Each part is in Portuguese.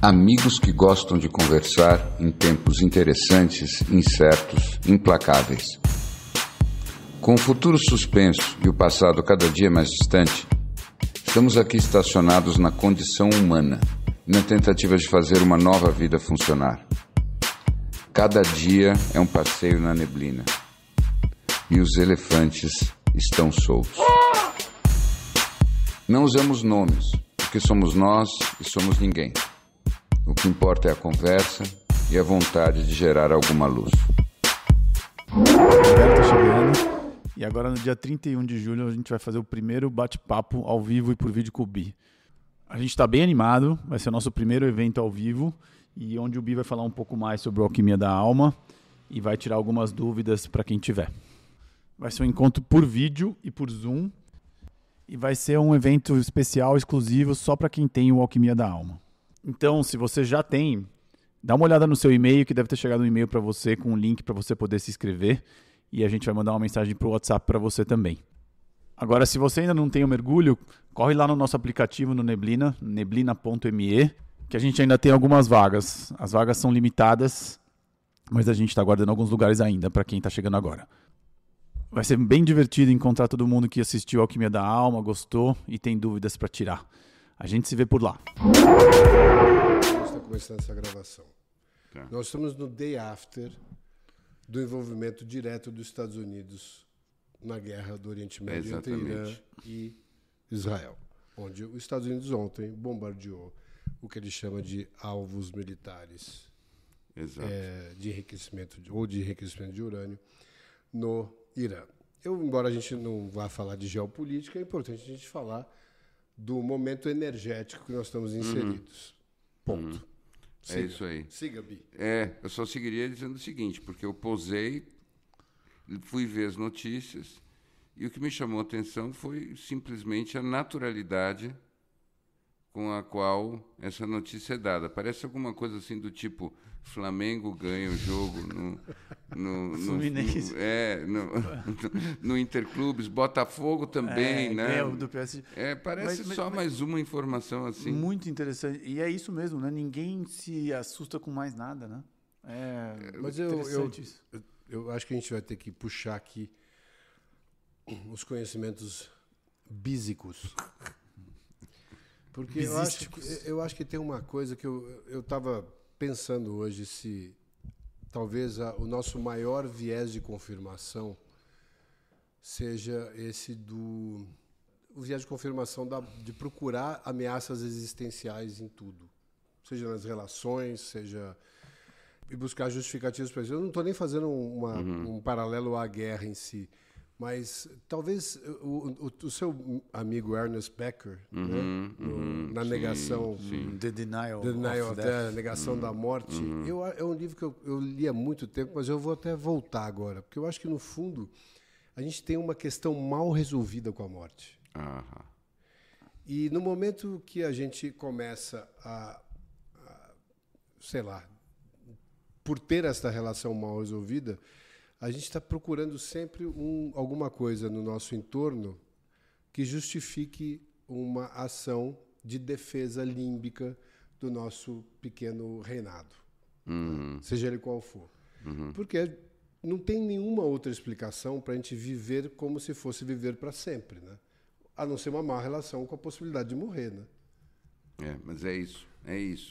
Amigos que gostam de conversar em tempos interessantes, incertos, implacáveis. Com o futuro suspenso e o passado cada dia mais distante, estamos aqui estacionados na condição humana, na tentativa de fazer uma nova vida funcionar. Cada dia é um passeio na neblina. E os elefantes estão soltos. Não usamos nomes, porque somos nós e somos ninguém. O que importa é a conversa e a vontade de gerar alguma luz. Tá chegando. E agora, no dia 31 de julho, a gente vai fazer o primeiro bate-papo ao vivo e por vídeo com o Bi. A gente está bem animado, vai ser o nosso primeiro evento ao vivo, e onde o Bi vai falar um pouco mais sobre a alquimia da alma e vai tirar algumas dúvidas para quem tiver. Vai ser um encontro por vídeo e por Zoom, e vai ser um evento especial, exclusivo, só para quem tem o Alquimia da Alma. Então, se você já tem, dá uma olhada no seu e-mail, que deve ter chegado um e-mail para você com um link para você poder se inscrever. E a gente vai mandar uma mensagem para o WhatsApp para você também. Agora, se você ainda não tem o mergulho, corre lá no nosso aplicativo no Neblina, neblina.me, que a gente ainda tem algumas vagas. As vagas são limitadas, mas a gente está guardando alguns lugares ainda para quem está chegando agora. Vai ser bem divertido encontrar todo mundo que assistiu Alquimia da Alma, gostou e tem dúvidas para tirar. A gente se vê por lá. A gente está começando essa gravação. Tá. Nós estamos no day after do envolvimento direto dos Estados Unidos na guerra do Oriente Médio entre Irã e Israel, onde os Estados Unidos ontem bombardeou o que ele chama de alvos militares de enriquecimento de enriquecimento de urânio no Irã. Embora a gente não vá falar de geopolítica, é importante a gente falar do momento energético que nós estamos inseridos. Ponto. É isso aí. Siga, Bi. Eu só seguiria dizendo o seguinte, porque eu posei, fui ver as notícias, e o que me chamou a atenção foi simplesmente a naturalidade com a qual essa notícia é dada. Parece alguma coisa assim do tipo, Flamengo ganha o jogo no Interclubes, Botafogo também, né? Do PSG. Parece mais uma informação assim. Muito interessante. E é isso mesmo, né? Ninguém se assusta com mais nada, né? Mas eu acho que a gente vai ter que puxar aqui os conhecimentos bísicos. Porque eu acho que tem uma coisa que eu estava pensando hoje, se talvez o nosso maior viés de confirmação seja esse o viés de confirmação de procurar ameaças existenciais em tudo, seja nas relações, seja e buscar justificativas para isso. Eu não estou nem fazendo um paralelo à guerra em si, mas talvez o seu amigo Ernest Becker, na negação, The Denial of Death, a negação da morte, é um livro que eu li há muito tempo, mas eu vou até voltar agora, porque eu acho que, no fundo, a gente tem uma questão mal resolvida com a morte. E no momento que a gente começa sei lá, por ter essa relação mal resolvida, a gente está procurando sempre alguma coisa no nosso entorno que justifique uma ação de defesa límbica do nosso pequeno reinado, seja ele qual for. Porque não tem nenhuma outra explicação para a gente viver como se fosse viver para sempre, né? A não ser uma má relação com a possibilidade de morrer, né? Mas é isso.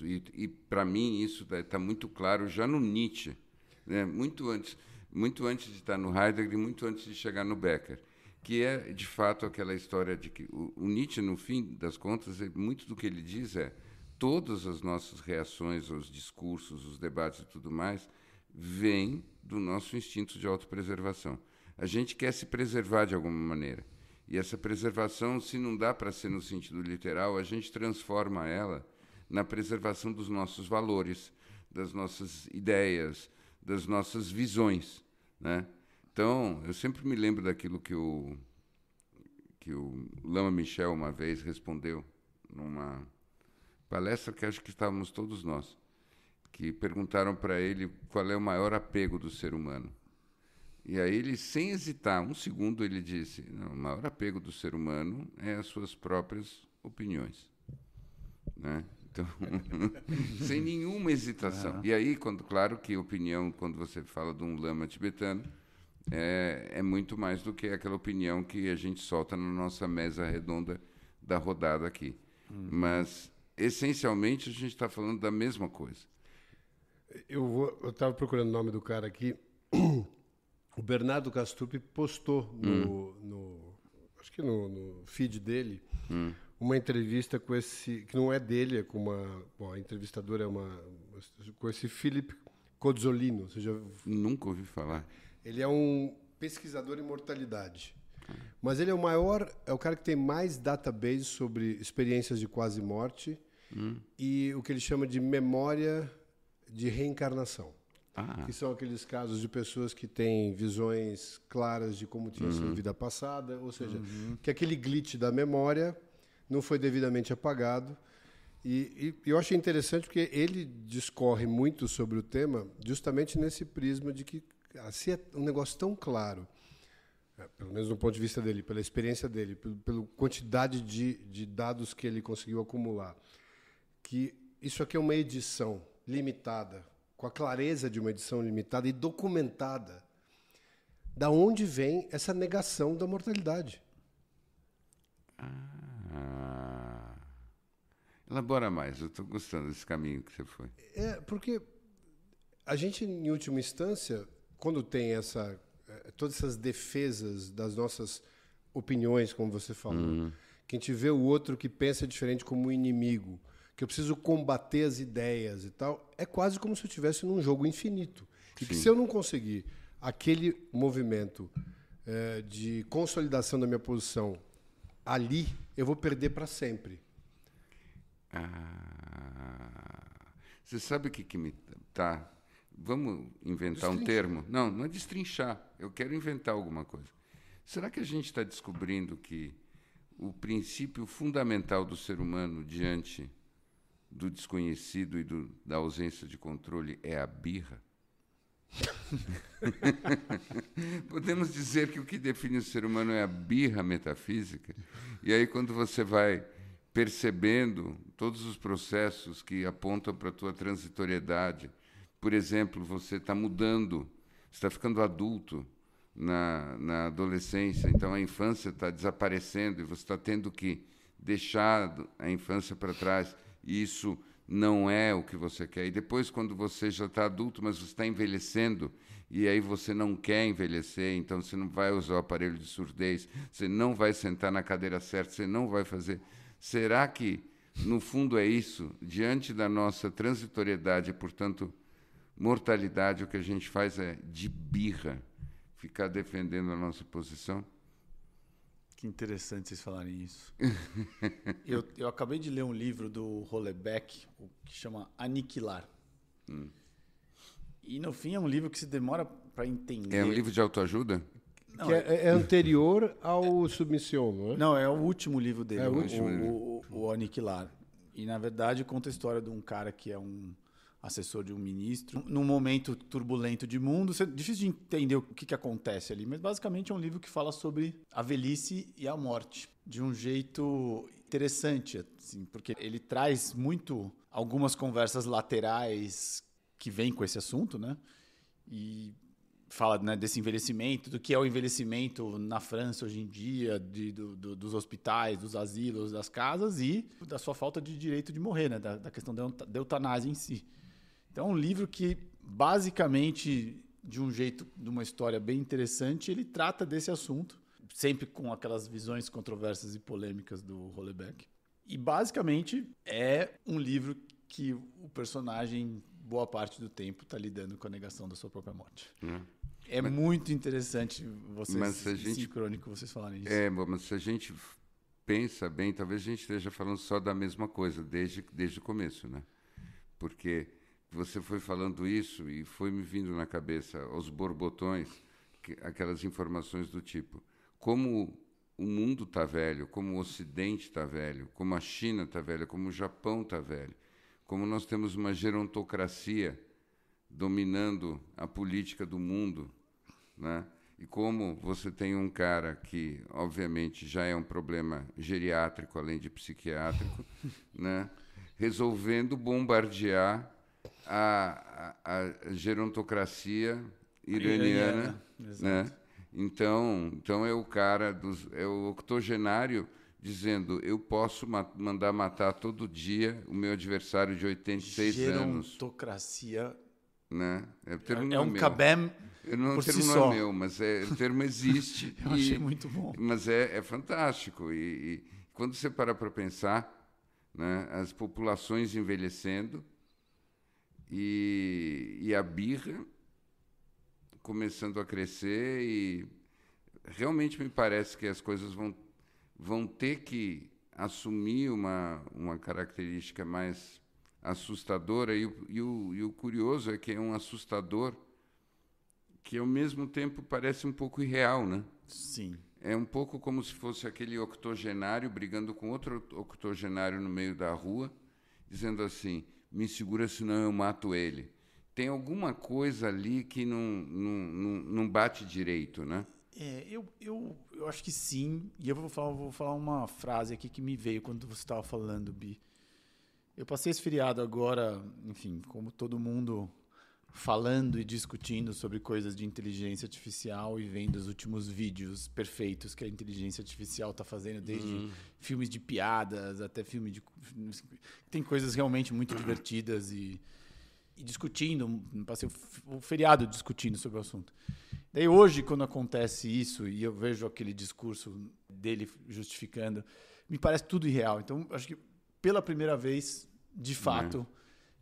E para mim isso está muito claro já no Nietzsche, né? Muito antes de estar no Heidegger e muito antes de chegar no Becker, que é, de fato, aquela história de que o Nietzsche, no fim das contas, muito do que ele diz todas as nossas reações aos discursos, os debates e tudo mais, vêm do nosso instinto de autopreservação. A gente quer se preservar de alguma maneira. E essa preservação, se não dá para ser no sentido literal, a gente transforma ela na preservação dos nossos valores, das nossas ideias, das nossas visões, né? Então, eu sempre me lembro daquilo que o Lama Michel uma vez respondeu numa palestra que acho que estávamos todos nós, que perguntaram para ele qual é o maior apego do ser humano. E aí ele, sem hesitar um segundo, ele disse, não, o maior apego do ser humano é as suas próprias opiniões. Né? Então, sem nenhuma hesitação. E aí, claro que opinião, quando você fala de um lama tibetano, é muito mais do que aquela opinião que a gente solta na nossa mesa redonda da rodada aqui. Mas, essencialmente, a gente está falando da mesma coisa. Eu estava procurando o nome do cara aqui. O Bernardo Kastrup postou acho que no feed dele uma entrevista com esse, que não é dele, é com a entrevistadora com esse Philip Cozzolino. Você já... Nunca ouvi falar. Ele é um pesquisador em mortalidade. Mas ele é o cara que tem mais database sobre experiências de quase morte e o que ele chama de memória de reencarnação. Que são aqueles casos de pessoas que têm visões claras de como tinha sido a vida passada, ou seja, que aquele glitch da memória não foi devidamente apagado. E eu achei interessante porque ele discorre muito sobre o tema justamente nesse prisma de que se é um negócio tão claro, pelo menos do ponto de vista dele, pela experiência dele, pela quantidade de dados que ele conseguiu acumular, que isso aqui é uma edição limitada, com a clareza de uma edição limitada e documentada, da onde vem essa negação da mortalidade. Elabora mais, eu estou gostando desse caminho que você foi. Porque a gente, em última instância, quando tem todas essas defesas das nossas opiniões, como você falou, que a gente vê o outro que pensa diferente como um inimigo, que eu preciso combater as ideias e tal, é quase como se eu estivesse num jogo infinito. E que se eu não conseguir aquele movimento de consolidação da minha posição ali, eu vou perder para sempre. Você sabe o que me... Tá, vamos inventar um termo? Não é destrinchar. Eu quero inventar alguma coisa. Será que a gente está descobrindo que o princípio fundamental do ser humano diante do desconhecido e da ausência de controle é a birra? Podemos dizer que o que define o ser humano é a birra metafísica? E aí, quando você vai percebendo todos os processos que apontam para a tua transitoriedade, por exemplo, você está mudando, você está ficando adulto na adolescência, então a infância está desaparecendo e você está tendo que deixar a infância para trás, e isso não é o que você quer. E depois, quando você já está adulto, mas você está envelhecendo, e aí você não quer envelhecer, então você não vai usar o aparelho de surdez, você não vai sentar na cadeira certa, você não vai fazer... Será que, no fundo, é isso? Diante da nossa transitoriedade e, portanto, mortalidade, o que a gente faz é, de birra, ficar defendendo a nossa posição? Que interessante vocês falarem isso. Eu acabei de ler um livro do Houellebecq, que chama Aniquilar. E, no fim, é um livro que se demora para entender. É um livro de autoajuda? Não, que é anterior ao Submission, não é? Não, é o último livro dele, o Aniquilar. E, na verdade, conta a história de um cara que é um assessor de um ministro, num momento turbulento de mundo. É difícil de entender o que acontece ali, mas basicamente é um livro que fala sobre a velhice e a morte, de um jeito interessante, assim, porque ele traz muito algumas conversas laterais que vêm com esse assunto, né? E fala, né, desse envelhecimento, do que é o envelhecimento na França hoje em dia, dos hospitais, dos asilos, das casas, e da sua falta de direito de morrer, né, da questão da eutanásia em si. Então é um livro que, basicamente, de um jeito, de uma história bem interessante, ele trata desse assunto, sempre com aquelas visões controversas e polêmicas do Houellebecq. E, basicamente, é um livro que o personagem, boa parte do tempo, está lidando com a negação da sua própria morte. Muito interessante sincrônico vocês falarem isso. Mas se a gente pensa bem, talvez a gente esteja falando só da mesma coisa desde o começo, né? Porque você foi falando isso e foi me vindo na cabeça aos borbotões aquelas informações do tipo: como o mundo está velho, como o Ocidente está velho, como a China está velha, como o Japão está velho, como nós temos uma gerontocracia dominando a política do mundo, né? E como você tem um cara que, obviamente, já é um problema geriátrico, além de psiquiátrico, né? Resolvendo bombardear a gerontocracia iraniana, né? Então é o cara é o octogenário dizendo: eu posso mandar matar todo dia o meu adversário de 86 anos. Gerontocracia, né? É um cabem por si só. Não é meu, mas o termo existe. Eu achei muito bom. Mas é fantástico. E quando você para pensar, né, as populações envelhecendo e a birra começando a crescer, e realmente me parece que as coisas vão ter que assumir uma característica mais assustadora, e o curioso é que é um assustador que, ao mesmo tempo, parece um pouco irreal, né? Sim. É um pouco como se fosse aquele octogenário brigando com outro octogenário no meio da rua, dizendo assim: me segura, senão eu mato ele. Tem alguma coisa ali que não bate direito, né? Eu acho que sim. E eu vou falar uma frase aqui que me veio quando você estava falando, Bi. Eu passei esse feriado agora, enfim, como todo mundo, falando e discutindo sobre coisas de inteligência artificial e vendo os últimos vídeos perfeitos que a inteligência artificial está fazendo, desde filmes de piadas até filme de... Tem coisas realmente muito divertidas e discutindo. Passei o feriado discutindo sobre o assunto. Daí hoje, quando acontece isso e eu vejo aquele discurso dele justificando, me parece tudo irreal. Então, acho que pela primeira vez, de fato,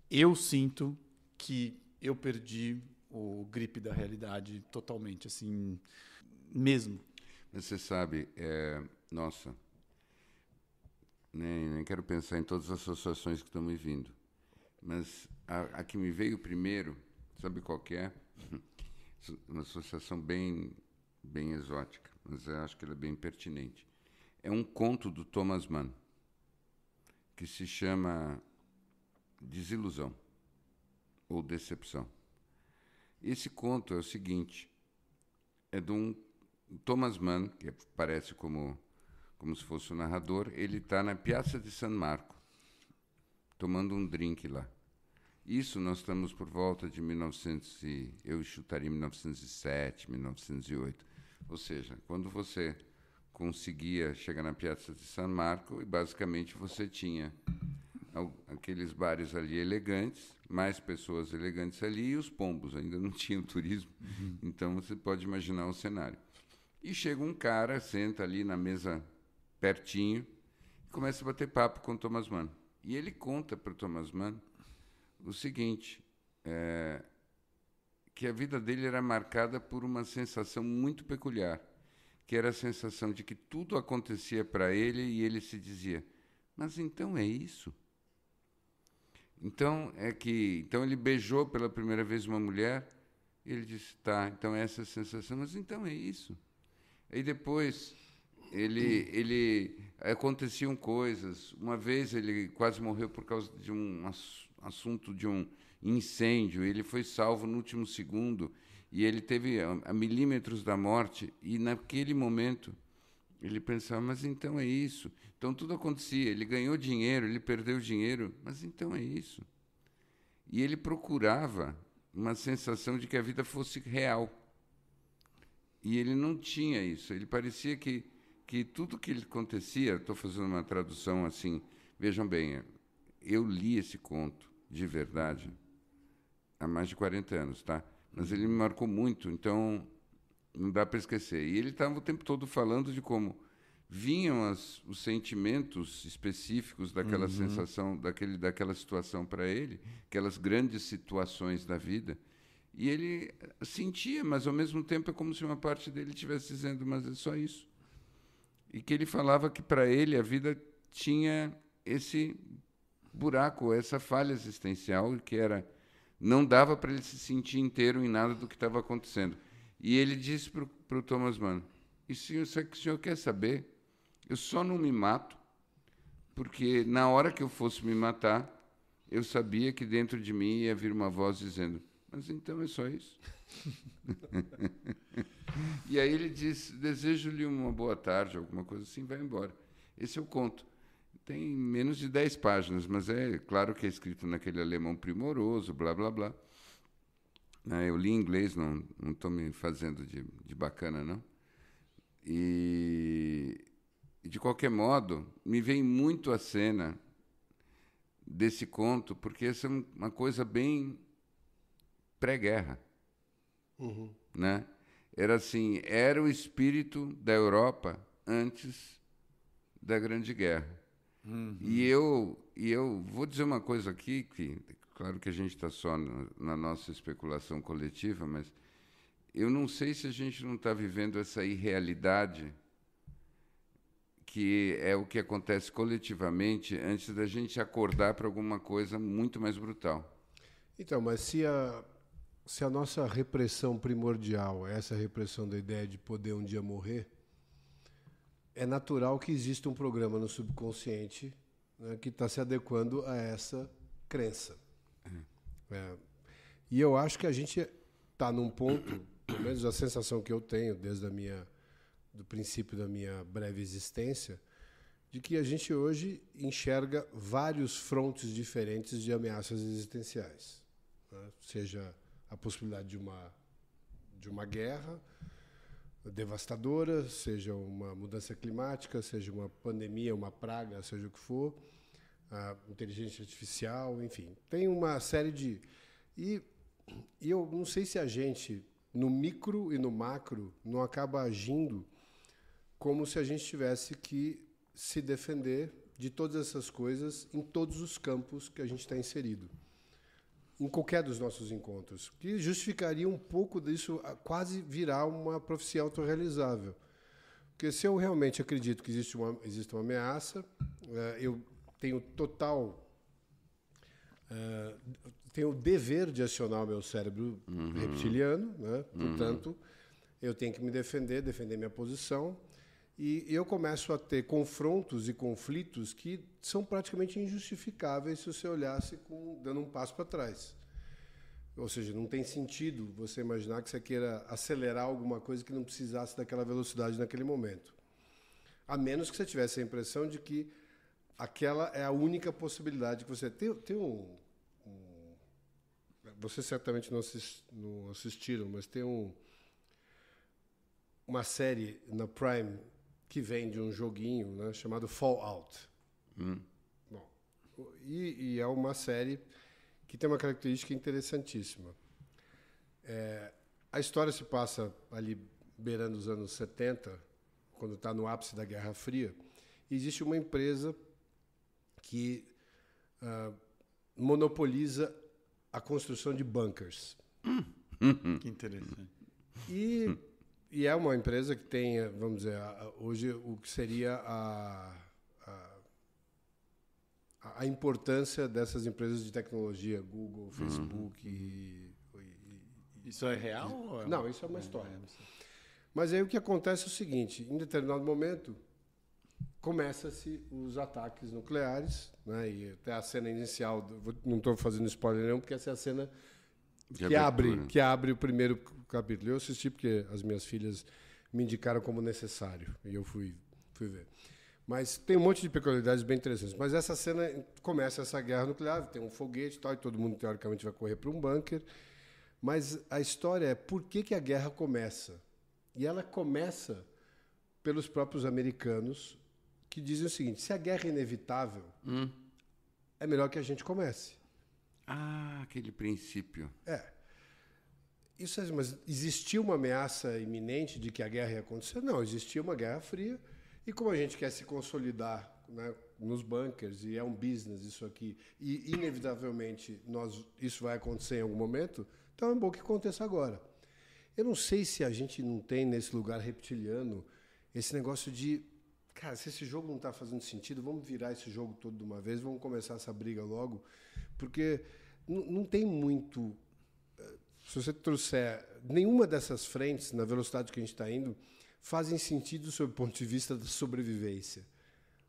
eu sinto que eu perdi o grip da realidade totalmente, assim, mesmo. Você sabe, nossa, nem quero pensar em todas as associações que estão me vindo, mas a que me veio primeiro, sabe qual que é? Uma associação bem exótica, mas eu acho que ela é bem pertinente. É um conto do Thomas Mann, que se chama Desilusão ou Decepção. Esse conto é o seguinte: é de um Thomas Mann, que parece como se fosse o narrador. Ele está na Piazza di San Marco, tomando um drink lá. Isso nós estamos por volta de 1907, 1908. Ou seja, quando você conseguia chegar na Piazza di San Marco e basicamente você tinha aqueles bares ali elegantes, mais pessoas elegantes ali, e os pombos, ainda não tinha o turismo. Então você pode imaginar o cenário. E chega um cara, senta ali na mesa pertinho e começa a bater papo com o Thomas Mann. E ele conta para o Thomas Mann o seguinte, que a vida dele era marcada por uma sensação muito peculiar, que era a sensação de que tudo acontecia para ele e ele se dizia: mas então é isso? Então ele beijou pela primeira vez uma mulher, e ele disse: tá, então essa é a sensação, mas então é isso. Aí depois aconteciam coisas. Uma vez ele quase morreu por causa de um assunto de um incêndio. Ele foi salvo no último segundo e ele teve a milímetros da morte, e naquele momento ele pensava: mas então é isso. Então tudo acontecia, ele ganhou dinheiro, ele perdeu dinheiro, mas então é isso. E ele procurava uma sensação de que a vida fosse real, e ele não tinha isso. Ele parecia que tudo que lhe acontecia... Estou fazendo uma tradução assim, vejam bem, eu li esse conto de verdade há mais de 40 anos, tá? Mas ele me marcou muito, então não dá para esquecer. E ele estava o tempo todo falando de como vinham os sentimentos específicos daquela sensação, daquela situação para ele, aquelas grandes situações da vida, e ele sentia, mas ao mesmo tempo é como se uma parte dele estivesse dizendo: mas é só isso. E que ele falava que para ele a vida tinha esse buraco, essa falha existencial, que era, não dava para ele se sentir inteiro em nada do que estava acontecendo. E ele disse para o Thomas Mann: e se o senhor quer saber, eu só não me mato porque na hora que eu fosse me matar, eu sabia que dentro de mim ia vir uma voz dizendo: Mas então é só isso. E aí ele diz, desejo-lhe uma boa tarde, alguma coisa assim, vai embora. Esse é o conto. Tem menos de 10 páginas, mas é claro que é escrito naquele alemão primoroso, blá, blá, blá. Eu li em inglês, não estou me fazendo de bacana, não. E, de qualquer modo, me vem muito a cena desse conto, porque essa é uma coisa bem pré-guerra. Né? Era assim, era o espírito da Europa antes da Grande Guerra. E eu vou dizer uma coisa aqui, que claro que a gente está só na nossa especulação coletiva, mas eu não sei se a gente não está vivendo essa irrealidade que é o que acontece coletivamente antes da gente acordar para alguma coisa muito mais brutal. Então, mas se a nossa repressão primordial é essa repressão da ideia de poder um dia morrer, é natural que exista um programa no subconsciente, né, que está se adequando a essa crença. E eu acho que a gente está num ponto, pelo menos a sensação que eu tenho desde do princípio da minha breve existência, de que a gente hoje enxerga vários frontes diferentes de ameaças existenciais, né? Seja a possibilidade de uma guerra devastadora, seja uma mudança climática, seja uma pandemia, uma praga, seja o que for, a inteligência artificial, enfim. Tem uma série de... E eu não sei se a gente, no micro e no macro, não acaba agindo como se a gente tivesse que se defender de todas essas coisas em todos os campos que a gente está inserido. Em qualquer dos nossos encontros, que justificaria um pouco disso quase virar uma profecia autorrealizável. Porque se eu realmente acredito que existe uma ameaça, eu tenho tenho o dever de acionar o meu cérebro reptiliano, né? Portanto, eu tenho que me defender minha posição, e eu começo a ter confrontos e conflitos que são praticamente injustificáveis se você olhasse dando um passo para trás. Ou seja, não tem sentido você imaginar que você queira acelerar alguma coisa que não precisasse daquela velocidade naquele momento. A menos que você tivesse a impressão de que aquela é a única possibilidade que você tem. Vocês certamente não assistiram, mas tem uma série na Prime que vem de um joguinho, né, chamado Fallout. Bom, e é uma série que tem uma característica interessantíssima. A história se passa ali beirando os anos 70, quando está no ápice da Guerra Fria, e existe uma empresa que monopoliza a construção de bunkers. Que interessante. E é uma empresa que tem, vamos dizer, hoje o que seria a importância dessas empresas de tecnologia, Google, Facebook. Isso é real? Não, isso é uma história. Mas aí o que acontece é o seguinte: em determinado momento, começa-se os ataques nucleares, né? E até a cena inicial, não estou fazendo spoiler nenhum, porque essa é a cena que abre o primeiro capítulo. Eu assisti porque as minhas filhas me indicaram como necessário, e eu fui ver. Mas tem um monte de peculiaridades bem interessantes. Mas essa cena começa essa guerra nuclear, tem um foguete e tal, e todo mundo, teoricamente, vai correr para um bunker. Mas a história é por que a guerra começa. E ela começa pelos próprios americanos, que dizem o seguinte: se a guerra é inevitável, é melhor que a gente comece. Aquele princípio. Isso, mas existia uma ameaça iminente de que a guerra ia acontecer? Não, existia uma guerra fria, e como a gente quer se consolidar, né, nos bunkers, e é um business isso aqui, e inevitavelmente isso vai acontecer em algum momento, então é bom que aconteça agora. Eu não sei se a gente não tem nesse lugar reptiliano esse negócio de, cara, se esse jogo não está fazendo sentido, vamos virar esse jogo todo de uma vez, vamos começar essa briga logo, porque não tem muito... Se você trouxer nenhuma dessas frentes, na velocidade que a gente está indo, fazem sentido sob o ponto de vista da sobrevivência.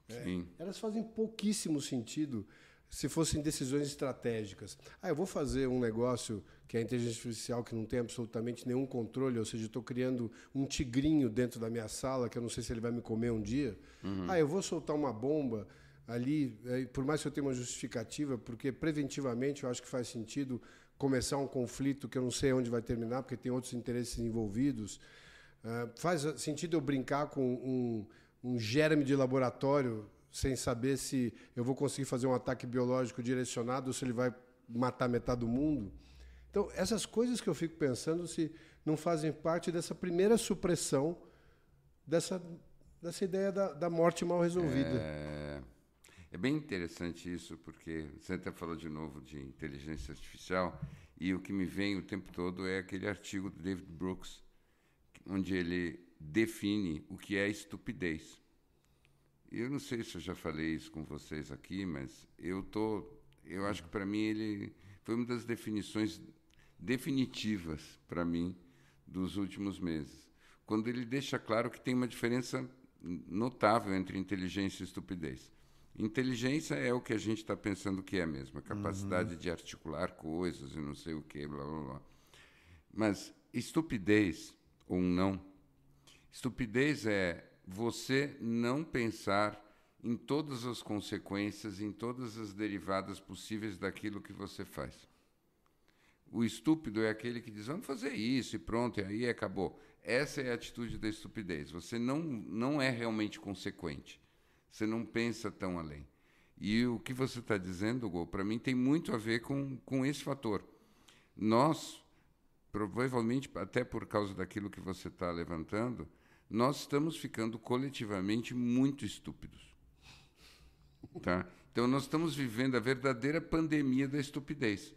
Sim. Elas fazem pouquíssimo sentido se fossem decisões estratégicas. Eu vou fazer um negócio que é a inteligência artificial que não tem absolutamente nenhum controle, ou seja, estou criando um tigrinho dentro da minha sala, que eu não sei se ele vai me comer um dia. Eu vou soltar uma bomba ali, por mais que eu tenha uma justificativa, porque preventivamente eu acho que faz sentido começar um conflito que eu não sei onde vai terminar, porque tem outros interesses envolvidos. Faz sentido eu brincar com um germe de laboratório sem saber se eu vou conseguir fazer um ataque biológico direcionado ou se ele vai matar metade do mundo. Então, essas coisas que eu fico pensando se não fazem parte dessa primeira supressão dessa ideia da morte mal resolvida. É bem interessante isso, porque você até falou de novo de inteligência artificial, e o que me vem o tempo todo é aquele artigo do David Brooks, onde ele define o que é estupidez. Eu não sei se eu já falei isso com vocês aqui, mas eu acho que para mim ele foi uma das definições definitivas para mim dos últimos meses, quando ele deixa claro que tem uma diferença notável entre inteligência e estupidez. Inteligência é o que a gente está pensando que é mesmo, a capacidade de articular coisas e não sei o quê, blá, blá, blá. Mas estupidez ou não, estupidez é você não pensar em todas as consequências, em todas as derivadas possíveis daquilo que você faz. O estúpido é aquele que diz, vamos fazer isso e pronto, e aí acabou. Essa é a atitude da estupidez. Você não é realmente consequente. Você não pensa tão além. E o que você está dizendo, Gol, para mim tem muito a ver com esse fator. Nós, provavelmente, até por causa daquilo que você está levantando, nós estamos ficando coletivamente muito estúpidos. Tá? Então, nós estamos vivendo a verdadeira pandemia da estupidez,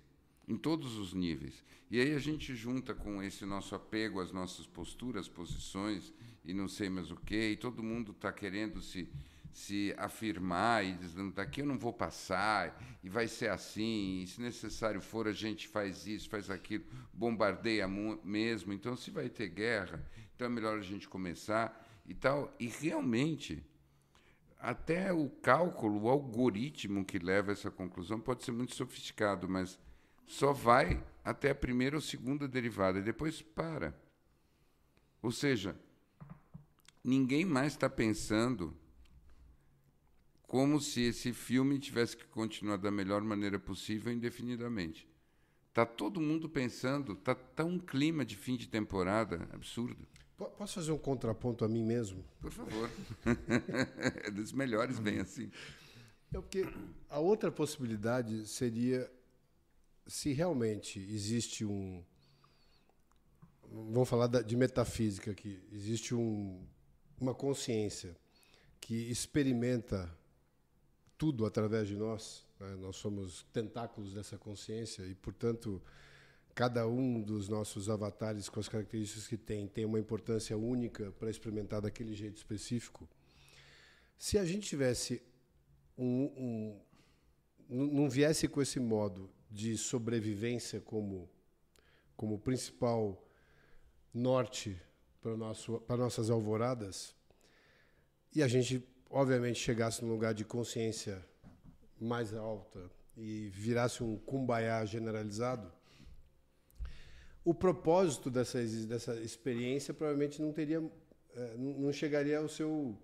em todos os níveis. E aí a gente junta com esse nosso apego às nossas posturas, posições, e não sei mais o quê, e todo mundo está querendo se afirmar e dizendo, daqui eu não vou passar, e vai ser assim, e se necessário for, a gente faz isso, faz aquilo, bombardeia mesmo, então se vai ter guerra, então é melhor a gente começar e tal. E realmente, até o cálculo, o algoritmo que leva a essa conclusão pode ser muito sofisticado, mas só vai até a primeira ou segunda derivada, e depois para. Ou seja, ninguém mais está pensando como se esse filme tivesse que continuar da melhor maneira possível indefinidamente. Está todo mundo pensando, está um clima de fim de temporada absurdo. Posso fazer um contraponto a mim mesmo? Por favor. É dos melhores, bem assim. Porque a outra possibilidade seria se realmente existe vamos falar de metafísica aqui, existe uma consciência que experimenta tudo através de nós, né? Nós somos tentáculos dessa consciência e, portanto, cada um dos nossos avatares, com as características que tem uma importância única para experimentar daquele jeito específico. Se a gente tivesse não viesse com esse modo de sobrevivência como principal norte para nossas alvoradas, e a gente, obviamente, chegasse num lugar de consciência mais alta e virasse um kumbaya generalizado, o propósito dessa experiência provavelmente não chegaria ao seu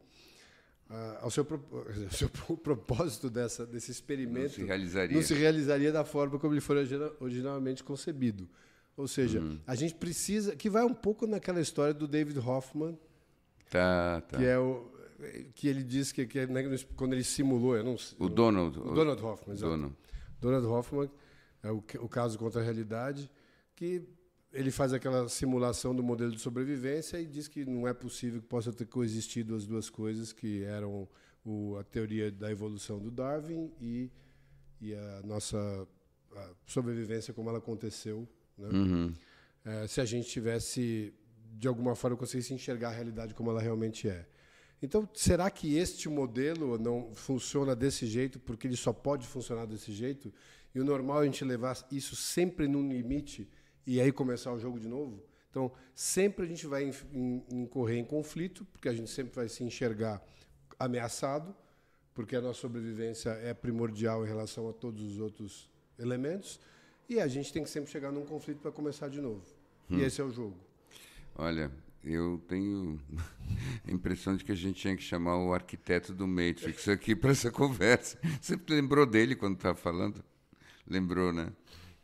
propósito desse experimento. Não se realizaria da forma como ele foi originalmente concebido. Ou seja, a gente precisa, que vai um pouco naquela história do David Hoffman, que ele diz que quando ele simulou, o Donald Hoffman, exato. Donald Hoffman é o caso contra a realidade, que ele faz aquela simulação do modelo de sobrevivência e diz que não é possível que possa ter coexistido as duas coisas, que eram a teoria da evolução do Darwin e a nossa sobrevivência como ela aconteceu, né? Se a gente tivesse, de alguma forma, conseguisse enxergar a realidade como ela realmente é. Então, será que este modelo não funciona desse jeito porque ele só pode funcionar desse jeito? E o normal é a gente levar isso sempre num limite e aí começar o jogo de novo? Então, sempre a gente vai incorrer em conflito, porque a gente sempre vai se enxergar ameaçado, porque a nossa sobrevivência é primordial em relação a todos os outros elementos, e a gente tem que sempre chegar num conflito para começar de novo. E esse é o jogo. Olha, eu tenho a impressão de que a gente tinha que chamar o arquiteto do Matrix aqui para essa conversa. Você lembrou dele quando estava falando? Lembrou, né?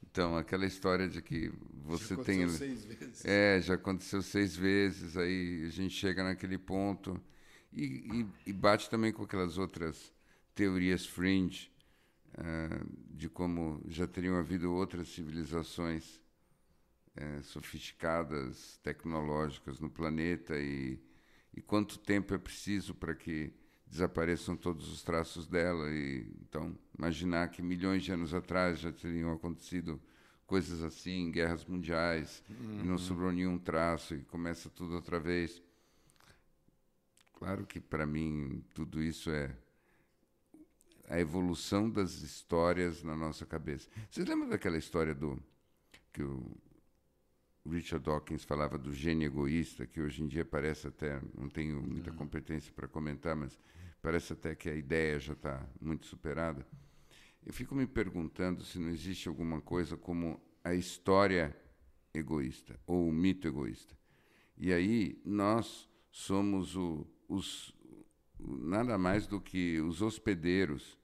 Então, aquela história de que você tem... Já aconteceu 6 vezes. Já aconteceu 6 vezes, aí a gente chega naquele ponto e bate também com aquelas outras teorias fringe, de como já teriam havido outras civilizações sofisticadas, tecnológicas no planeta e quanto tempo é preciso para que desapareçam todos os traços dela. Então, imaginar que milhões de anos atrás já teriam acontecido coisas assim, guerras mundiais, e não sobrou nenhum traço e começa tudo outra vez. Claro que, para mim, tudo isso é a evolução das histórias na nossa cabeça. Vocês lembram daquela história que o Richard Dawkins falava do gênio egoísta, que hoje em dia parece até, não tenho muita competência para comentar, mas parece até que a ideia já está muito superada. Eu fico me perguntando se não existe alguma coisa como a história egoísta ou o mito egoísta. E aí nós somos nada mais do que os hospedeiros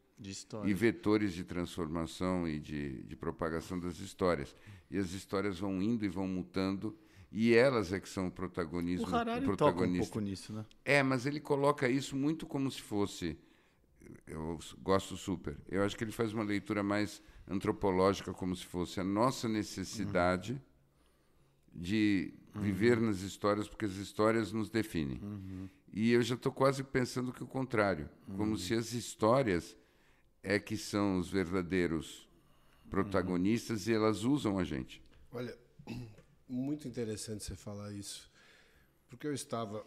e vetores de transformação e de propagação das histórias. E as histórias vão indo e vão mutando, e elas é que são o protagonismo. O Harari toca um pouco nisso, né? Mas ele coloca isso muito como se fosse... Eu gosto super. Eu acho que ele faz uma leitura mais antropológica, como se fosse a nossa necessidade de viver nas histórias, porque as histórias nos definem. E eu já estou quase pensando que o contrário, como se as histórias é que são os verdadeiros protagonistas e elas usam a gente. Olha, muito interessante você falar isso, porque eu estava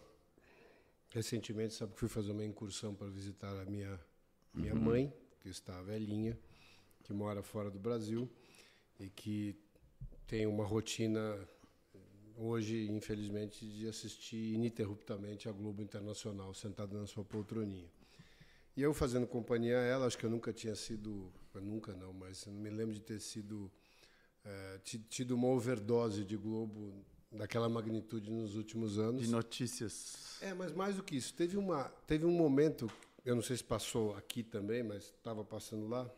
recentemente, sabe, que fui fazer uma incursão para visitar a minha mãe, que está velhinha, que mora fora do Brasil e que tem uma rotina hoje, infelizmente, de assistir ininterruptamente a Globo Internacional, sentada na sua poltroninha. E eu fazendo companhia a ela, acho que eu nunca tinha sido, nunca não, mas não me lembro de ter sido, tido uma overdose de Globo daquela magnitude nos últimos anos. De notícias. Mas mais do que isso, teve um momento, eu não sei se passou aqui também, mas estava passando lá,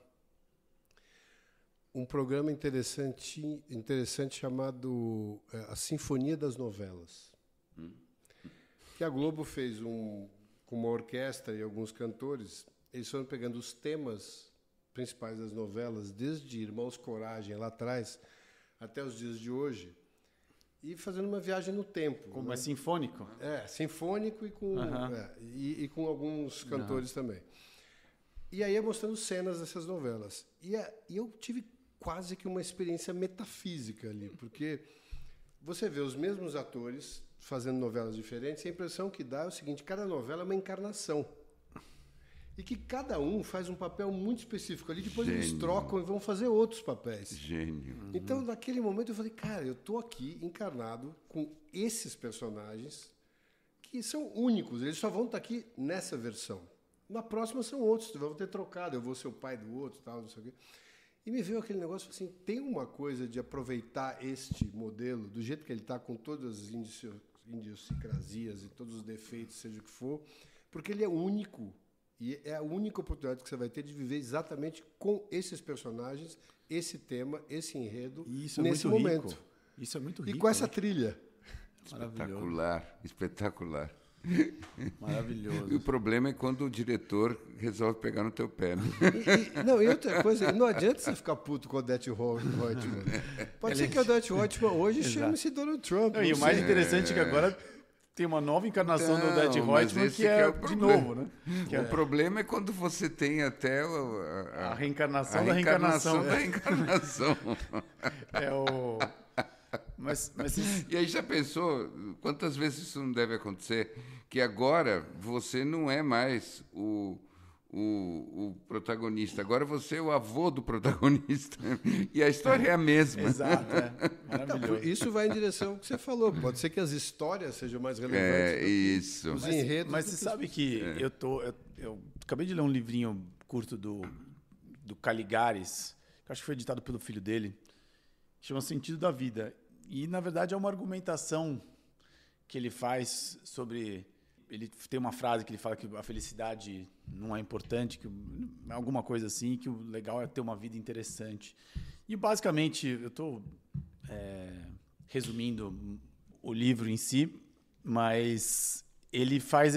um programa interessante chamado A Sinfonia das Novelas. Que a Globo fez com uma orquestra e alguns cantores, eles foram pegando os temas principais das novelas, desde Irmãos Coragem, lá atrás, até os dias de hoje, e fazendo uma viagem no tempo. Como né? é sinfônico? Sinfônico e com alguns cantores também. E aí mostrando cenas dessas novelas. E eu tive quase que uma experiência metafísica ali, porque você vê os mesmos atores fazendo novelas diferentes, e a impressão que dá é o seguinte: cada novela é uma encarnação. E que cada um faz um papel muito específico ali, depois eles trocam e vão fazer outros papéis. Gênio. Então, naquele momento, eu falei, cara, eu estou aqui encarnado com esses personagens que são únicos, eles só vão estar aqui nessa versão. Na próxima são outros, vão ter trocado, eu vou ser o pai do outro, tal, não sei o quê. E me veio aquele negócio assim, tem uma coisa de aproveitar este modelo, do jeito que ele está, com todas as idiosincrasias e todos os defeitos, seja o que for, porque ele é único. E é a única oportunidade que você vai ter de viver exatamente com esses personagens, esse tema, esse enredo, nesse momento. Isso é muito rico. E com essa trilha. Espetacular. Maravilhoso. E o problema é quando o diretor resolve pegar no teu pé. Né? E outra coisa, não adianta você ficar puto com o Odete Roitman. Pode ser que o Odete Roitman hoje chame-se Donald Trump. E o mais interessante é que agora tem uma nova encarnação do Odete Roitman, que é de novo, né? O problema é quando você tem até a reencarnação da reencarnação. Da reencarnação. Mas E aí já pensou quantas vezes isso não deve acontecer? Que agora você não é mais o o protagonista. Agora você é o avô do protagonista. E a história é a mesma. Exato, maravilhoso. Isso vai em direção ao que você falou. Pode ser que as histórias sejam mais relevantes. Isso. Os enredos. Mas você sabe que eu acabei de ler um livrinho curto do Caligares, que acho que foi editado pelo filho dele, que chama Sentido da Vida. E, na verdade, é uma argumentação que ele faz sobre... Ele tem uma frase que ele fala que a felicidade não é importante, que alguma coisa assim, que o legal é ter uma vida interessante. E, basicamente, eu estou resumindo o livro em si, mas ele faz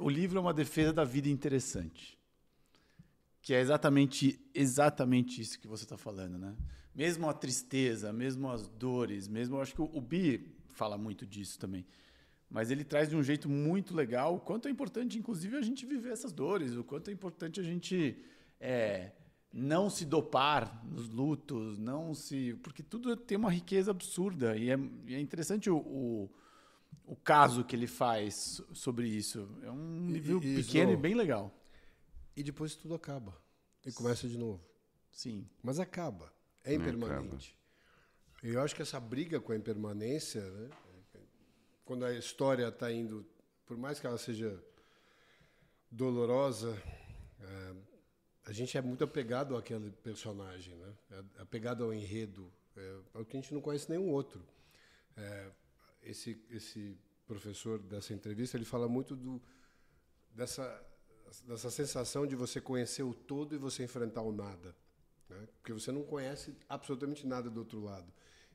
o livro é uma defesa da vida interessante, que é exatamente isso que você está falando, né? Mesmo a tristeza, mesmo as dores, eu acho que o Bi fala muito disso também. Mas ele traz de um jeito muito legal o quanto é importante, inclusive, a gente viver essas dores, o quanto é importante a gente não se dopar nos lutos, porque tudo tem uma riqueza absurda. E é interessante o caso que ele faz sobre isso. É um livro pequeno e bem legal. E depois tudo acaba. E começa de novo. Sim. Mas acaba. É impermanente. E eu acho que essa briga com a impermanência, né? Quando a história está indo, por mais que ela seja dolorosa, a gente é muito apegado àquele personagem, né? Apegado ao enredo, porque a gente não conhece nenhum outro. Esse professor dessa entrevista, ele fala muito dessa sensação de você conhecer o todo e você enfrentar o nada, né? Porque você não conhece absolutamente nada do outro lado.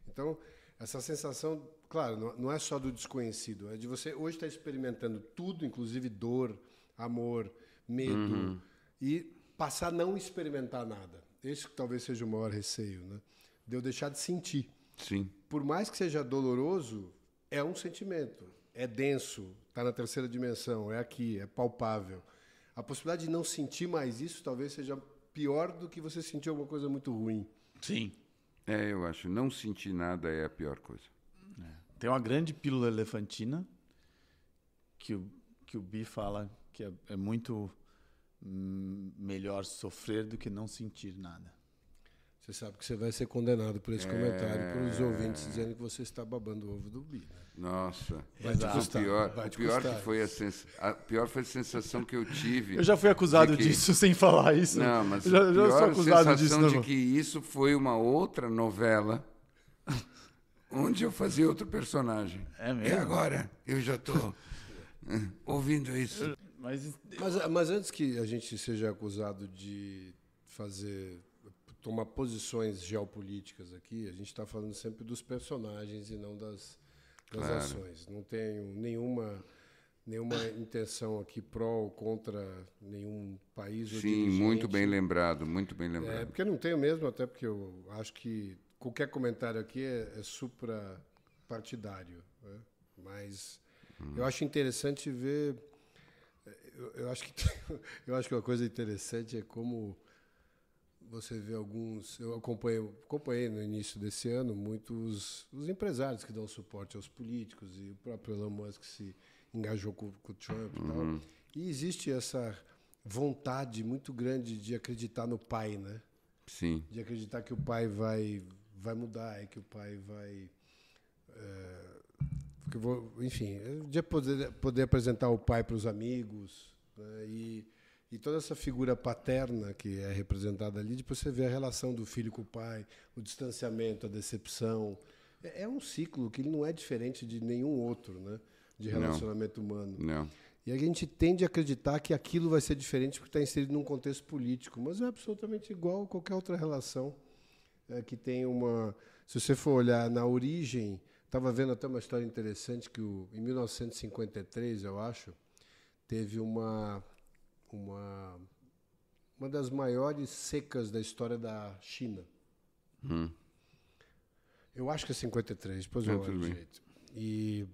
Então, essa sensação, claro, não é só do desconhecido, é de você hoje estar experimentando tudo, inclusive dor, amor, medo, e passar a não experimentar nada. Esse que talvez seja o maior receio, né? De eu deixar de sentir. Sim. Por mais que seja doloroso, é um sentimento, é denso, está na terceira dimensão, é aqui, é palpável. A possibilidade de não sentir mais isso talvez seja pior do que você sentir alguma coisa muito ruim. Sim. Eu acho. Não sentir nada é a pior coisa. Tem uma grande pílula elefantina que o Bi fala que é muito melhor sofrer do que não sentir nada. Você sabe que você vai ser condenado por esse comentário, por os ouvintes dizendo que você está babando o ovo do Bi. Né? Nossa. Vai te custar, A pior foi a sensação que eu tive. Eu já fui acusado disso sem falar isso. Não, mas já sou acusado disso. A sensação de que isso foi uma outra novela onde eu fazia outro personagem. É mesmo? E agora eu já estou ouvindo isso. Mas antes que a gente seja acusado de tomar posições geopolíticas aqui, a gente está falando sempre dos personagens e não das ações. Não tenho nenhuma intenção aqui pró ou contra nenhum país. Sim, muito bem lembrado, muito bem lembrado. Porque eu não tenho mesmo, até porque eu acho que qualquer comentário aqui é suprapartidário, né? Mas eu acho interessante ver... Eu acho que uma coisa interessante é como você vê alguns... Eu acompanhei no início desse ano muitos os empresários que dão suporte aos políticos, e o próprio Elon Musk se engajou com o Trump e tal. E existe essa vontade muito grande de acreditar no pai, né? Sim. De acreditar que o pai vai mudar, e que o pai vai... enfim, de poder apresentar o pai para os amigos, né? E toda essa figura paterna que é representada ali, depois você vê a relação do filho com o pai, o distanciamento, a decepção. É um ciclo que não é diferente de nenhum outro, né? De relacionamento humano. Não. E a gente tende a acreditar que aquilo vai ser diferente porque está inserido num contexto político, mas é absolutamente igual a qualquer outra relação que tem uma... Se você for olhar na origem... Estava vendo até uma história interessante que em 1953, eu acho, teve uma das maiores secas da história da China. Eu acho que é 53, depois eu olho de jeito. E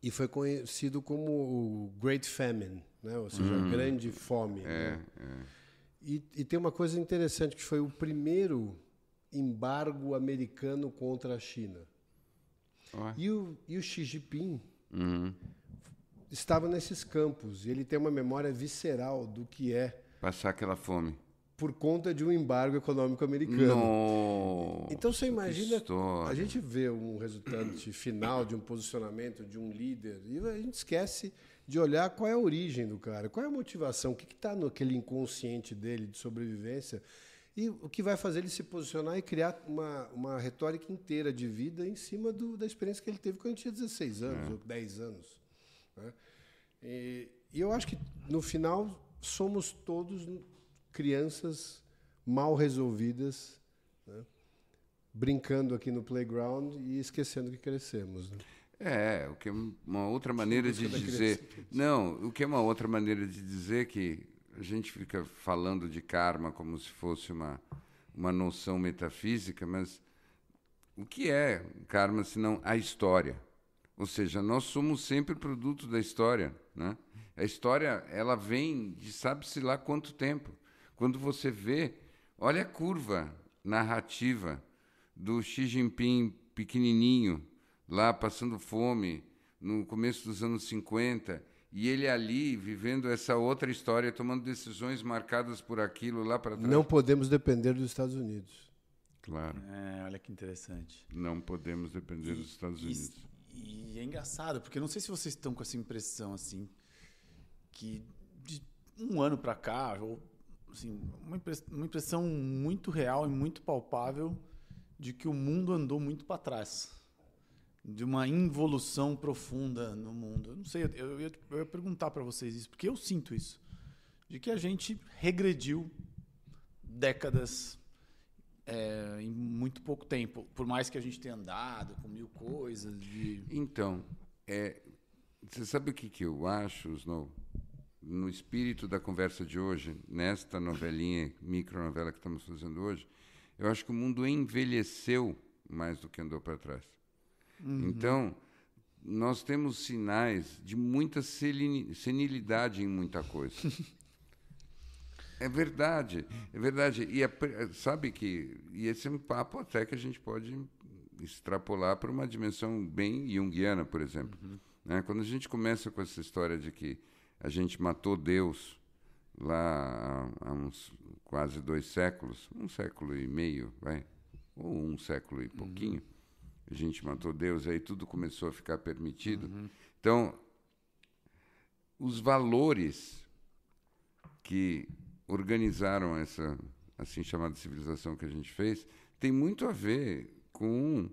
foi conhecido como o Great Famine, né? Ou seja, a grande fome. Né? E tem uma coisa interessante, que foi o primeiro embargo americano contra a China. E o Xi Jinping estava nesses campos e ele tem uma memória visceral do que é passar aquela fome por conta de um embargo econômico americano. Nossa, então você imagina, a gente vê um resultante final de um posicionamento de um líder e a gente esquece de olhar qual é a origem do cara, qual é a motivação, o que está naquele inconsciente dele de sobrevivência e o que vai fazer ele se posicionar e criar uma retórica inteira de vida em cima da experiência que ele teve quando ele tinha 16 anos ou 10 anos. Né? E eu acho que, no final, somos todos crianças mal resolvidas, né? Brincando aqui no playground e esquecendo que crescemos. Né? O que é uma outra maneira de dizer... Não, o que é uma outra maneira de dizer que a gente fica falando de karma como se fosse uma noção metafísica, mas o que é karma senão a história? Ou seja, nós somos sempre produto da história, né? A história, ela vem de sabe-se lá quanto tempo. Quando você vê, olha a curva narrativa do Xi Jinping pequenininho, lá passando fome, no começo dos anos 50, e ele ali vivendo essa outra história, tomando decisões marcadas por aquilo lá para trás. Não podemos depender dos Estados Unidos. Claro. Olha que interessante. Não podemos depender dos Estados Unidos. E é engraçado, porque eu não sei se vocês estão com essa impressão assim, que de um ano para cá, ou assim, uma impressão muito real e muito palpável de que o mundo andou muito para trás, de uma involução profunda no mundo. Eu não sei, eu ia perguntar para vocês isso, porque eu sinto isso, de que a gente regrediu décadas em muito pouco tempo, por mais que a gente tenha andado com mil coisas. Então, você sabe o que eu acho, Snow? No espírito da conversa de hoje, nesta novelinha, micronovela que estamos fazendo hoje, eu acho que o mundo envelheceu mais do que andou para trás. Uhum. Então, nós temos sinais de muita senilidade em muita coisa. É verdade, é verdade. E sabe que esse é um papo até que a gente pode extrapolar para uma dimensão bem junguiana, por exemplo. Uhum. Né? Quando a gente começa com essa história de que a gente matou Deus lá há uns quase 2 séculos, 1 século e meio, ou 1 século e pouquinho, a gente matou Deus, aí tudo começou a ficar permitido. Uhum. Então, os valores que organizaram essa assim chamada civilização que a gente fez tem muito a ver com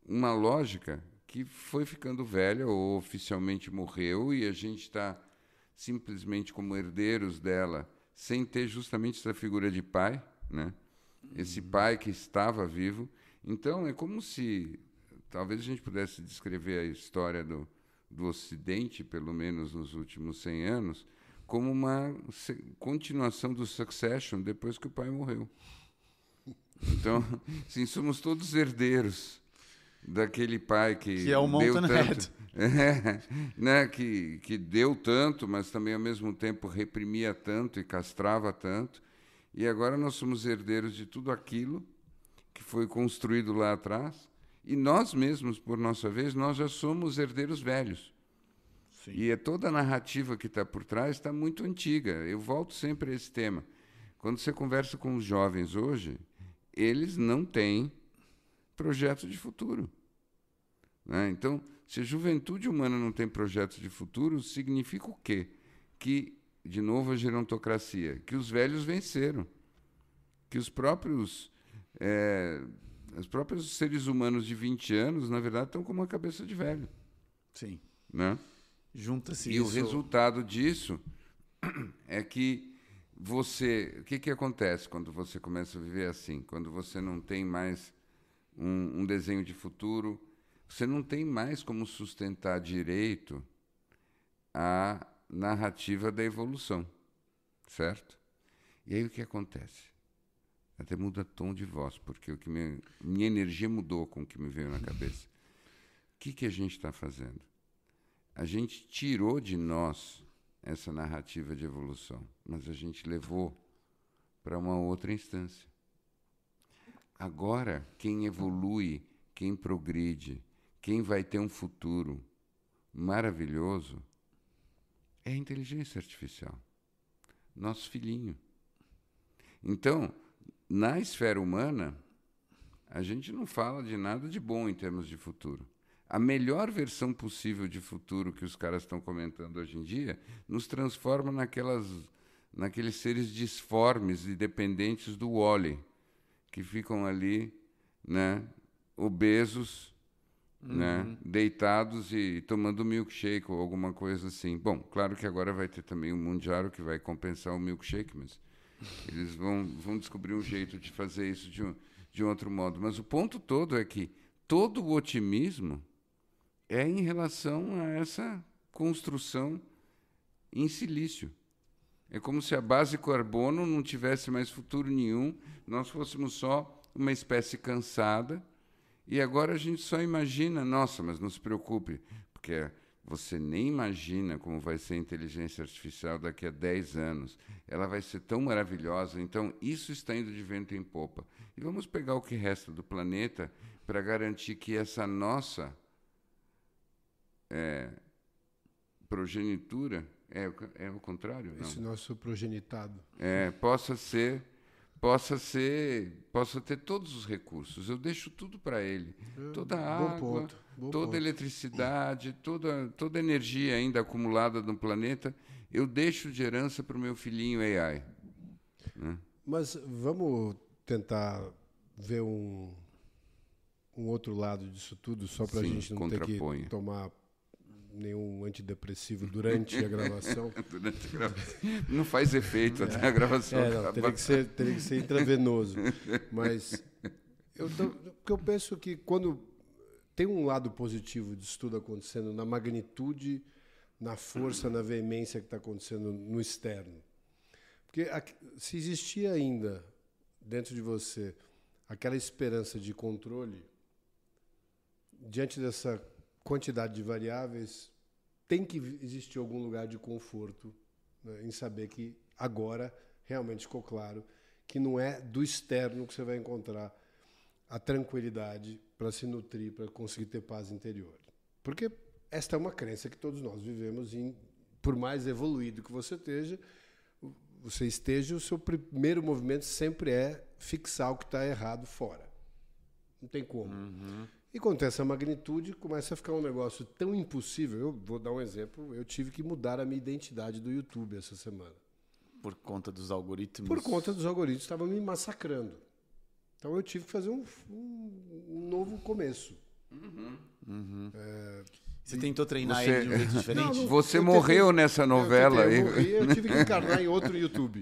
uma lógica que foi ficando velha ou oficialmente morreu e a gente está simplesmente como herdeiros dela, sem ter justamente essa figura de pai, né? Esse pai que estava vivo. Então, é como se talvez a gente pudesse descrever a história do Ocidente, pelo menos nos últimos 100 anos, como uma continuação do Succession depois que o pai morreu. Então, sim, somos todos herdeiros daquele pai que é o deu tanto, né, que deu tanto, mas também ao mesmo tempo reprimia tanto e castrava tanto. E agora nós somos herdeiros de tudo aquilo que foi construído lá atrás. E nós mesmos, por nossa vez, nós já somos herdeiros velhos. Sim. E toda a narrativa que está por trás está muito antiga. Eu volto sempre a esse tema. Quando você conversa com os jovens hoje, eles não têm projeto de futuro. Né? Então, se a juventude humana não tem projeto de futuro, significa o quê? Que, de novo, a gerontocracia, que os velhos venceram, que os próprios seres humanos de 20 anos, na verdade, estão com uma cabeça de velho. Sim. Né? Junta-se e isso. O resultado disso é que o que acontece quando você começa a viver assim? Quando você não tem mais um desenho de futuro, você não tem mais como sustentar direito a narrativa da evolução, certo? E aí o que acontece? Até muda tom de voz, porque minha energia mudou com o que me veio na cabeça. O que a gente está fazendo? A gente tirou de nós essa narrativa de evolução, mas a gente levou para uma outra instância. Agora, quem evolui, quem progride, quem vai ter um futuro maravilhoso, é a inteligência artificial. Nosso filhinho. Então, na esfera humana, a gente não fala de nada de bom em termos de futuro. A melhor versão possível de futuro que os caras estão comentando hoje em dia nos transforma naqueles seres disformes e dependentes do Wall-E, que ficam ali, né, obesos, né, deitados e tomando milkshake ou alguma coisa assim. Bom, claro que agora vai ter também o Mundial que vai compensar o milkshake, mas eles vão descobrir um jeito de fazer isso de um outro modo. Mas o ponto todo é que todo o otimismo é em relação a essa construção em silício. É como se a base carbono não tivesse mais futuro nenhum, nós fôssemos só uma espécie cansada, e agora a gente só imagina, nossa, mas não se preocupe, porque você nem imagina como vai ser a inteligência artificial daqui a 10 anos. Ela vai ser tão maravilhosa, então isso está indo de vento em popa. E vamos pegar o que resta do planeta para garantir que essa nossa progenitura, é o contrário? Não. Esse nosso progenitado. Possa ter todos os recursos. Eu deixo tudo para ele. Toda a água, toda a eletricidade, toda a energia ainda acumulada no planeta, eu deixo de herança para o meu filhinho AI. Né? Mas vamos tentar ver um outro lado disso tudo, só para a gente não ter que tomar nenhum antidepressivo durante a gravação. Não faz efeito até a gravação. Teria que ser intravenoso. Mas porque eu penso que quando tem um lado positivo disso tudo acontecendo, na magnitude, na força, na veemência que está acontecendo no externo. Porque se existia ainda dentro de você aquela esperança de controle, diante dessa quantidade de variáveis, tem que existir algum lugar de conforto, né, em saber que agora realmente ficou claro que não é do externo que você vai encontrar a tranquilidade para se nutrir, para conseguir ter paz interior. Porque esta é uma crença que todos nós vivemos por mais evoluído que você esteja, o seu primeiro movimento sempre é fixar o que está errado fora. Não tem como. E quando tem essa magnitude, começa a ficar um negócio tão impossível. Eu vou dar um exemplo. Eu tive que mudar a minha identidade do YouTube essa semana. Por conta dos algoritmos? Por conta dos algoritmos, estavam me massacrando. Então eu tive que fazer um novo começo. Você tentou treinar ele de um jeito diferente? Você morreu nessa novela. Eu tive que encarnar em outro YouTube.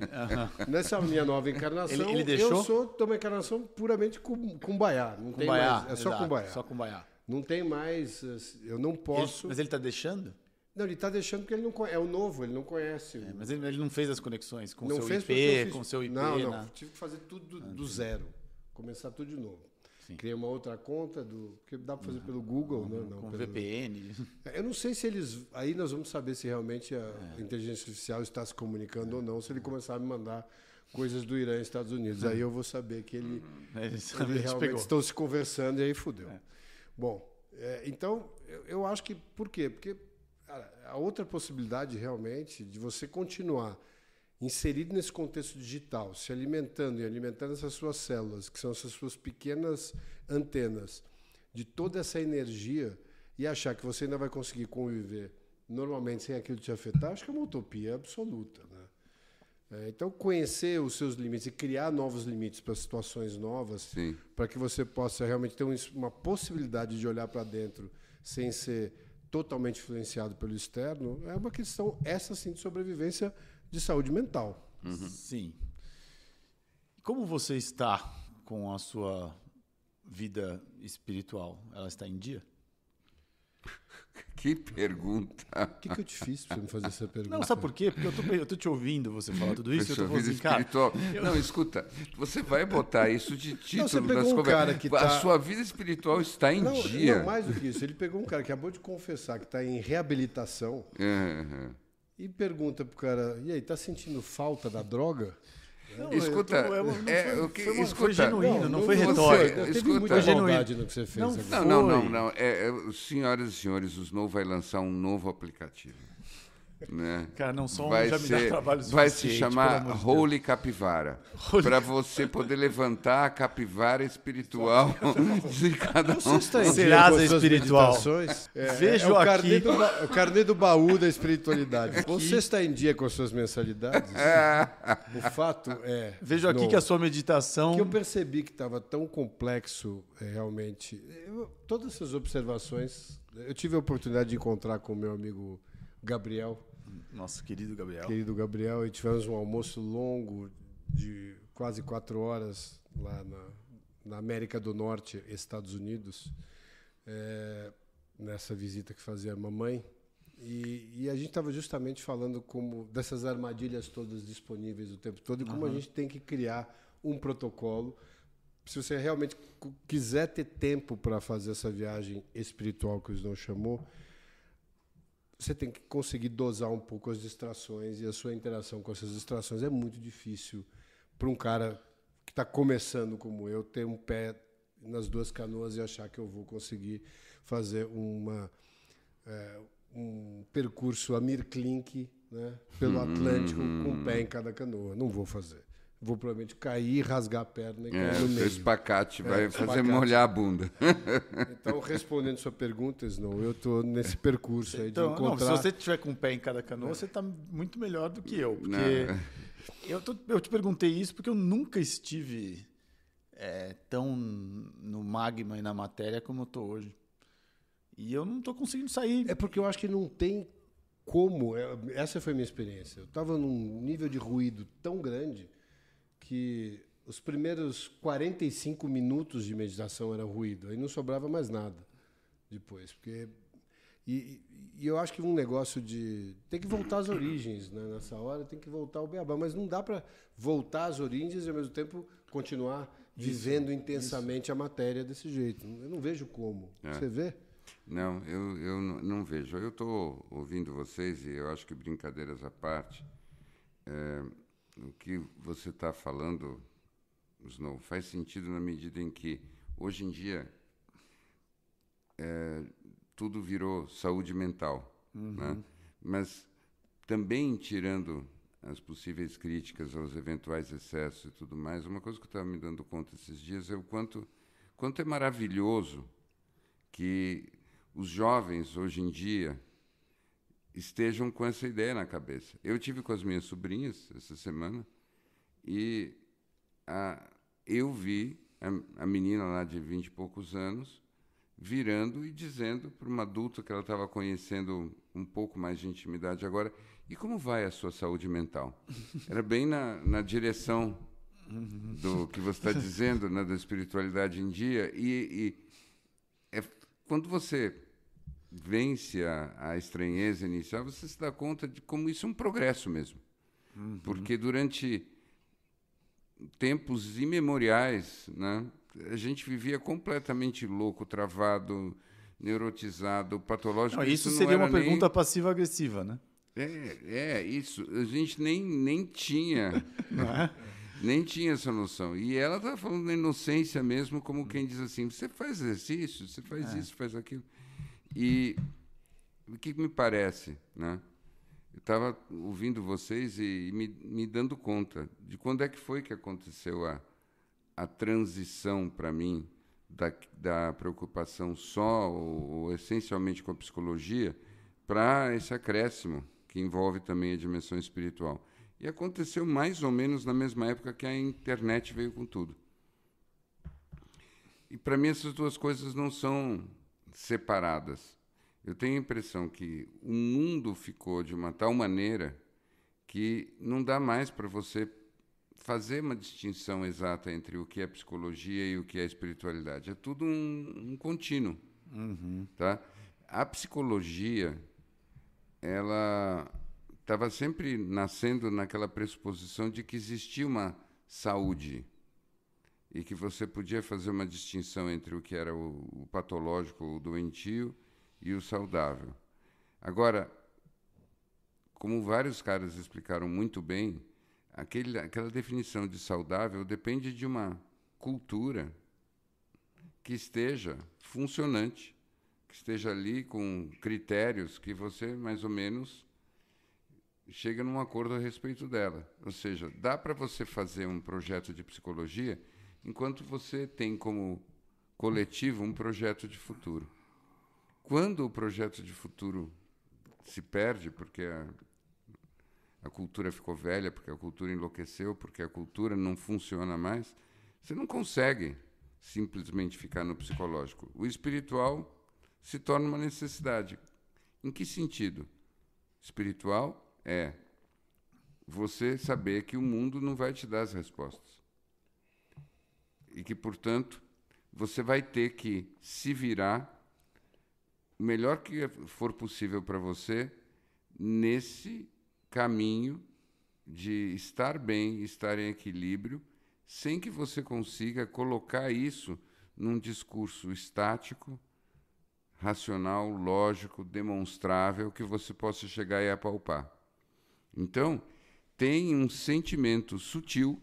Nessa minha nova encarnação, ele deixou? eu sou de uma encarnação puramente cumbaiá. Não tem mais, é só cumbaiá. Só cumbaiá. Não tem mais, eu não posso... Mas ele está deixando? Não, ele está deixando porque ele não conhece, é o novo, ele não conhece. Mas ele não fez as conexões com o seu IP, Não, tive que fazer tudo do zero. Começar tudo de novo. Sim. Criei uma outra conta, porque dá para fazer pelo Google, né? Não, com pelo... VPN. Eu não sei se eles... Aí nós vamos saber se realmente a inteligência artificial está se comunicando ou não, se ele começar a me mandar coisas do Irã e Estados Unidos. Aí eu vou saber que ele realmente estão se conversando e aí fudeu. Bom, então, eu acho que... Por quê? Porque a outra possibilidade realmente de você continuar inserido nesse contexto digital, se alimentando e alimentando essas suas células, que são essas suas pequenas antenas, de toda essa energia, e achar que você ainda vai conseguir conviver normalmente sem aquilo te afetar, acho que é uma utopia absoluta. Né? Então, conhecer os seus limites e criar novos limites para situações novas, para que você possa realmente ter uma possibilidade de olhar para dentro sem ser totalmente influenciado pelo externo, é uma questão, essa sim, de sobrevivência de saúde mental. Sim. Como você está com a sua vida espiritual? Ela está em dia? Que pergunta! O que eu te fiz para você me fazer essa pergunta? Não, sabe por quê? Porque eu tô te ouvindo você falar tudo isso. Sua vida espiritual. Não, escuta, você vai botar isso de título das conversas. A sua vida espiritual está em dia. Não, mais do que isso. Ele pegou um cara que acabou de confessar que está em reabilitação e pergunta pro cara, e aí, tá sentindo falta da droga? Não, escuta, foi genuíno, não foi retórico. Teve muita maldade no que você fez. Não. Senhoras e senhores, o Snow vai lançar um novo aplicativo. Né? Cara, não só vai já me dá trabalho suficiente. Vai se chamar Holy Capivara. Para você poder levantar a capivara espiritual de cada um. Serasa espiritual. Vejo aqui. O carnê do baú da espiritualidade. Você está em dia com as suas mensalidades? O fato é... Vejo aqui que a sua meditação... Que eu percebi que estava tão complexo, realmente. Todas essas observações... Eu tive a oportunidade de encontrar com o meu amigo Gabriel. Nosso querido Gabriel. Querido Gabriel, e tivemos um almoço longo de quase 4 horas lá na América do Norte, Estados Unidos, nessa visita que fazia a mamãe. E a gente estava justamente falando dessas armadilhas todas disponíveis o tempo todo e como a gente tem que criar um protocolo. Se você realmente quiser ter tempo para fazer essa viagem espiritual que o Snow chamou, você tem que conseguir dosar um pouco as distrações, e a sua interação com essas distrações é muito difícil para um cara que está começando como eu, ter um pé nas 2 canoas e achar que eu vou conseguir fazer um percurso Amir Klink, né, pelo Atlântico com um pé em cada canoa. Não vou fazer. Vou provavelmente cair, rasgar a perna e cair no meio. O espacate vai fazer molhar a bunda. Então, respondendo sua pergunta, Snow, eu estou nesse percurso aí de encontrar... Não, se você tiver com um pé em cada canoa, você está muito melhor do que eu. Porque eu te perguntei isso porque eu nunca estive tão no magma e na matéria como eu estou hoje. E eu não estou conseguindo sair. É porque eu acho que não tem como... Essa foi a minha experiência. Eu estava num nível de ruído tão grande que os primeiros 45 minutos de meditação eram ruído, aí não sobrava mais nada depois, porque e eu acho que um negócio de tem que voltar às origens, né? Nessa hora tem que voltar ao beabá, mas não dá para voltar às origens e ao mesmo tempo continuar vivendo intensamente a matéria desse jeito. Eu não vejo como. Você vê? Não, eu não vejo. Eu estou ouvindo vocês e eu acho que, brincadeiras à parte, o que você está falando, Snow, faz sentido na medida em que, hoje em dia, tudo virou saúde mental. Né? Mas também, tirando as possíveis críticas aos eventuais excessos e tudo mais, uma coisa que eu estava me dando conta esses dias é o quanto é maravilhoso que os jovens, hoje em dia, estejam com essa ideia na cabeça. Eu tive com as minhas sobrinhas essa semana e eu vi a menina lá de 20 e poucos anos virando e dizendo para uma adulta que ela estava conhecendo um pouco mais de intimidade agora: e como vai a sua saúde mental? Era bem na direção do que você está dizendo, né, da espiritualidade em dia. Quando você vence a estranheza inicial, você se dá conta de como isso é um progresso mesmo. Porque durante tempos imemoriais, né, a gente vivia completamente louco, travado, neurotizado, patológico. Isso seria uma pergunta passiva-agressiva, né? Isso. A gente nem tinha... Não é? Nem tinha essa noção. E ela estava falando da inocência mesmo, como quem diz assim: você faz exercício, você faz isso, faz aquilo. E o que me parece, né? Eu estava ouvindo vocês e me dando conta de quando é que foi que aconteceu a transição para mim da preocupação só ou essencialmente com a psicologia para esse acréscimo que envolve também a dimensão espiritual. E aconteceu mais ou menos na mesma época que a internet veio com tudo. E para mim essas duas coisas não são separadas. Eu tenho a impressão que o mundo ficou de uma tal maneira que não dá mais para você fazer uma distinção exata entre o que é psicologia e o que é espiritualidade. É tudo um contínuo. Tá? A psicologia, ela estava sempre nascendo naquela pressuposição de que existia uma saúde e que você podia fazer uma distinção entre o que era o patológico, o doentio, e o saudável. Agora, como vários caras explicaram muito bem, aquela definição de saudável depende de uma cultura que esteja funcionante, que esteja ali com critérios que você mais ou menos chega num acordo a respeito dela. Ou seja, dá para você fazer um projeto de psicologia enquanto você tem como coletivo um projeto de futuro. Quando o projeto de futuro se perde, porque a cultura ficou velha, porque a cultura enlouqueceu, porque a cultura não funciona mais, você não consegue simplesmente ficar no psicológico. O espiritual se torna uma necessidade. Em que sentido? Espiritual é você saber que o mundo não vai te dar as respostas. E que, portanto, você vai ter que se virar o melhor que for possível para você nesse caminho de estar bem, estar em equilíbrio, sem que você consiga colocar isso num discurso estático, racional, lógico, demonstrável, que você possa chegar e apalpar. Então, tem um sentimento sutil,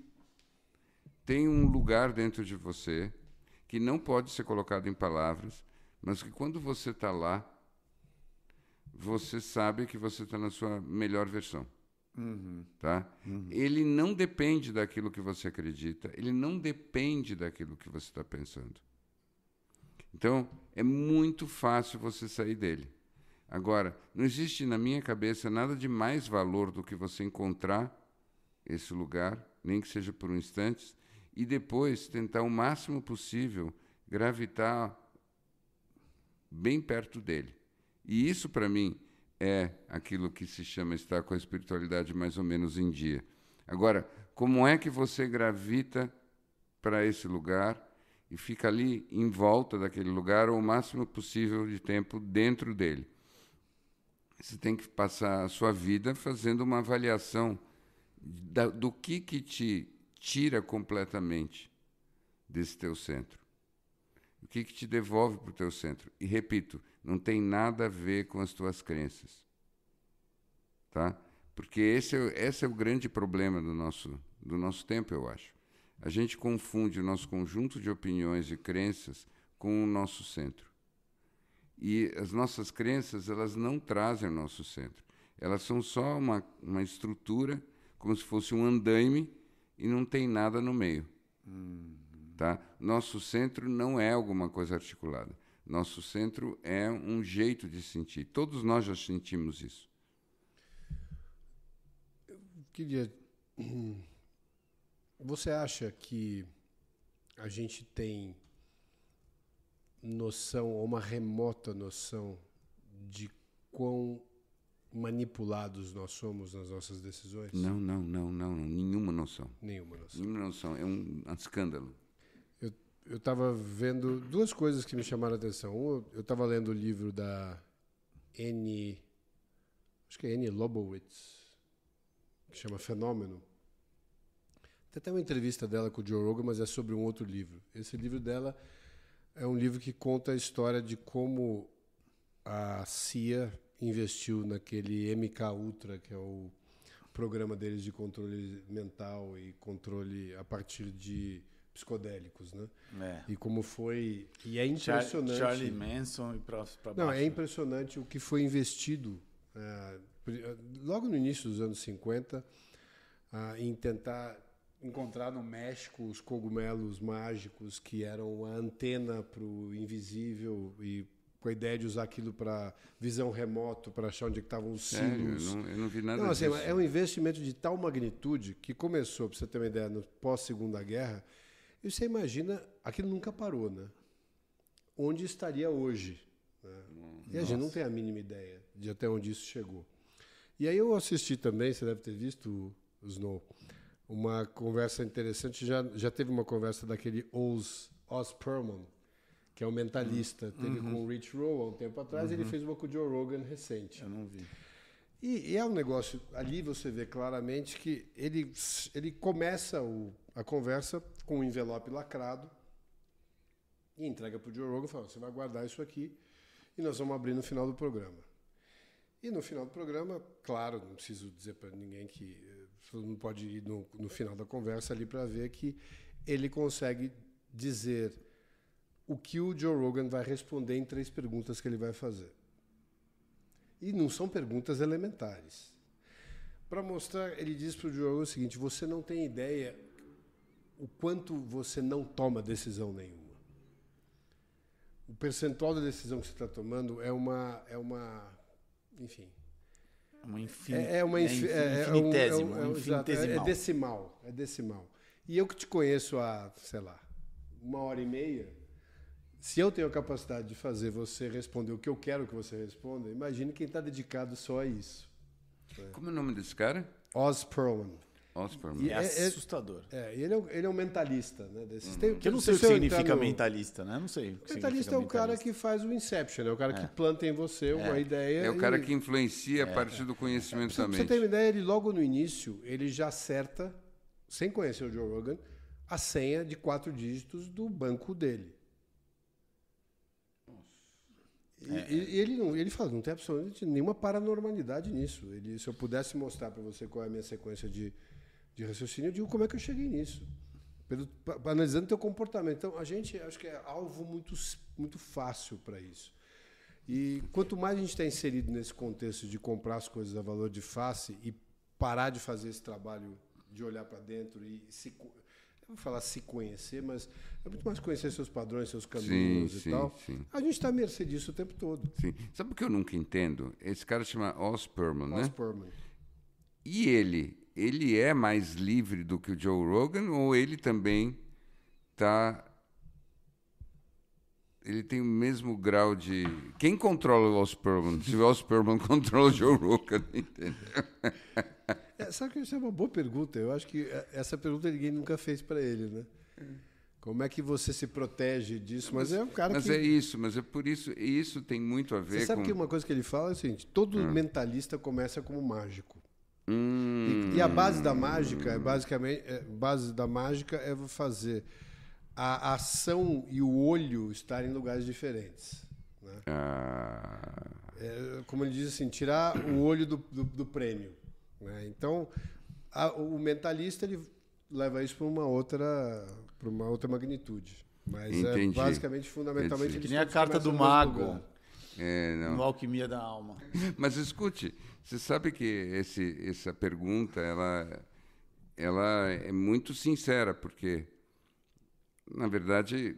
tem um lugar dentro de você que não pode ser colocado em palavras, mas que quando você está lá, você sabe que você está na sua melhor versão. Tá? Ele não depende daquilo que você acredita, ele não depende daquilo que você está pensando. Então, é muito fácil você sair dele. Agora, não existe na minha cabeça nada de mais valor do que você encontrar esse lugar, nem que seja por um instante, e depois tentar o máximo possível gravitar bem perto dele. E isso, para mim, é aquilo que se chama estar com a espiritualidade mais ou menos em dia. Agora, como é que você gravita para esse lugar e fica ali em volta daquele lugar o máximo possível de tempo dentro dele? Você tem que passar a sua vida fazendo uma avaliação do que te tira completamente desse teu centro. O que te devolve para o teu centro. E, repito, não tem nada a ver com as tuas crenças. Tá? Porque esse é o grande problema do nosso tempo, eu acho. A gente confunde o nosso conjunto de opiniões e crenças com o nosso centro. E as nossas crenças, elas não trazem o nosso centro. Elas são só uma estrutura, como se fosse um andaime, e não tem nada no meio. Tá? Nosso centro não é alguma coisa articulada. Nosso centro é um jeito de sentir. Todos nós já sentimos isso. Eu queria... Você acha que a gente tem noção, ou uma remota noção, de quão manipulados nós somos nas nossas decisões? Não. Nenhuma noção. Nenhuma noção. Nenhuma noção. É um escândalo. Eu estava vendo duas coisas que me chamaram a atenção. Eu estava lendo o livro da Annie Leibovitz, que chama Fenômeno. Tem até uma entrevista dela com o Joe Rogan, mas é sobre um outro livro. Esse livro dela é um livro que conta a história de como a CIA investiu naquele MK Ultra, que é o programa deles de controle mental e controle a partir de psicodélicos, né? E como foi... E é impressionante... Charlie Manson e para baixo. Não, é impressionante o que foi investido logo no início dos anos 50 em tentar encontrar no México os cogumelos mágicos que eram a antena para o invisível e com a ideia de usar aquilo para visão remoto, para achar onde estavam os silos. Eu não vi nada disso. É um investimento de tal magnitude que começou, para você ter uma ideia, no pós-Segunda Guerra. E você imagina, aquilo nunca parou, né? Onde estaria hoje? Né? E a gente não tem a mínima ideia de até onde isso chegou. E aí eu assisti também, você deve ter visto, Snow, uma conversa interessante. Já teve uma conversa daquele Oz Perlman, que é um mentalista. Teve com o Rich Roll há um tempo atrás, ele fez uma com o Joe Rogan recente. Eu não vi. E é um negócio, ali você vê claramente que ele começa a conversa com um envelope lacrado e entrega para o Joe Rogan e fala: você vai guardar isso aqui e nós vamos abrir no final do programa. E no final do programa, claro, não preciso dizer para ninguém que você não pode ir no final da conversa ali para ver que ele consegue dizer o que o Joe Rogan vai responder em 3 perguntas que ele vai fazer. E não são perguntas elementares. Para mostrar, ele diz para o Joe Rogan o seguinte: você não tem ideia o quanto você não toma decisão nenhuma. O percentual da decisão que você está tomando é uma enfim, é decimal. E eu que te conheço há, sei lá, 1h30, se eu tenho a capacidade de fazer você responder o que eu quero que você responda, imagine quem está dedicado só a isso. Como é o nome desse cara? Oz Perlman. E é assustador. Ele é um mentalista, né? Eu não sei o que significa mentalista, né? Não sei. Mentalista é o cara que faz o Inception, é o cara que planta em você uma ideia. É o cara que influencia a partir do conhecimento da mente. Pra você ter uma ideia, ele logo no início, ele já acerta, sem conhecer o Joe Rogan, a senha de 4 dígitos do banco dele. E ele fala, não tem absolutamente nenhuma paranormalidade nisso. Se eu pudesse mostrar para você qual é a minha sequência de raciocínio, eu digo como é que eu cheguei nisso. Analisando teu comportamento. Então, a gente acho que é alvo muito fácil para isso. E quanto mais a gente está inserido nesse contexto de comprar as coisas a valor de face e parar de fazer esse trabalho de olhar para dentro e eu vou falar se conhecer, mas é muito mais conhecer seus padrões, seus caminhos e tal. Sim. A gente está à mercê disso o tempo todo. Sim. Sabe o que eu nunca entendo? Esse cara chama Oz Perlman, né? Oz Perlman. E ele é mais livre do que o Joe Rogan ou ele também ele tem o mesmo grau de... Quem controla o Oz Perlman? Se o Oz Perlman controla o Joe Rogan, entendeu? Sabe que isso é uma boa pergunta. Eu acho que essa pergunta ninguém nunca fez para ele, né? Como é que você se protege disso? Mas é um cara mas que... é isso, mas é por isso... Isso tem muito a ver Você sabe que uma coisa que ele fala é o seguinte: todo mentalista começa como mágico. E a base da mágica é fazer a ação e o olho estarem em lugares diferentes. Né? Como ele diz assim, tirar o olho do prêmio. Né? Então, o mentalista ele leva isso para uma outra magnitude. Mas Entendi. Basicamente, fundamentalmente... Que nem a carta do mago. No Alquimia da Alma. Mas escute, você sabe que essa pergunta ela é muito sincera, porque, na verdade,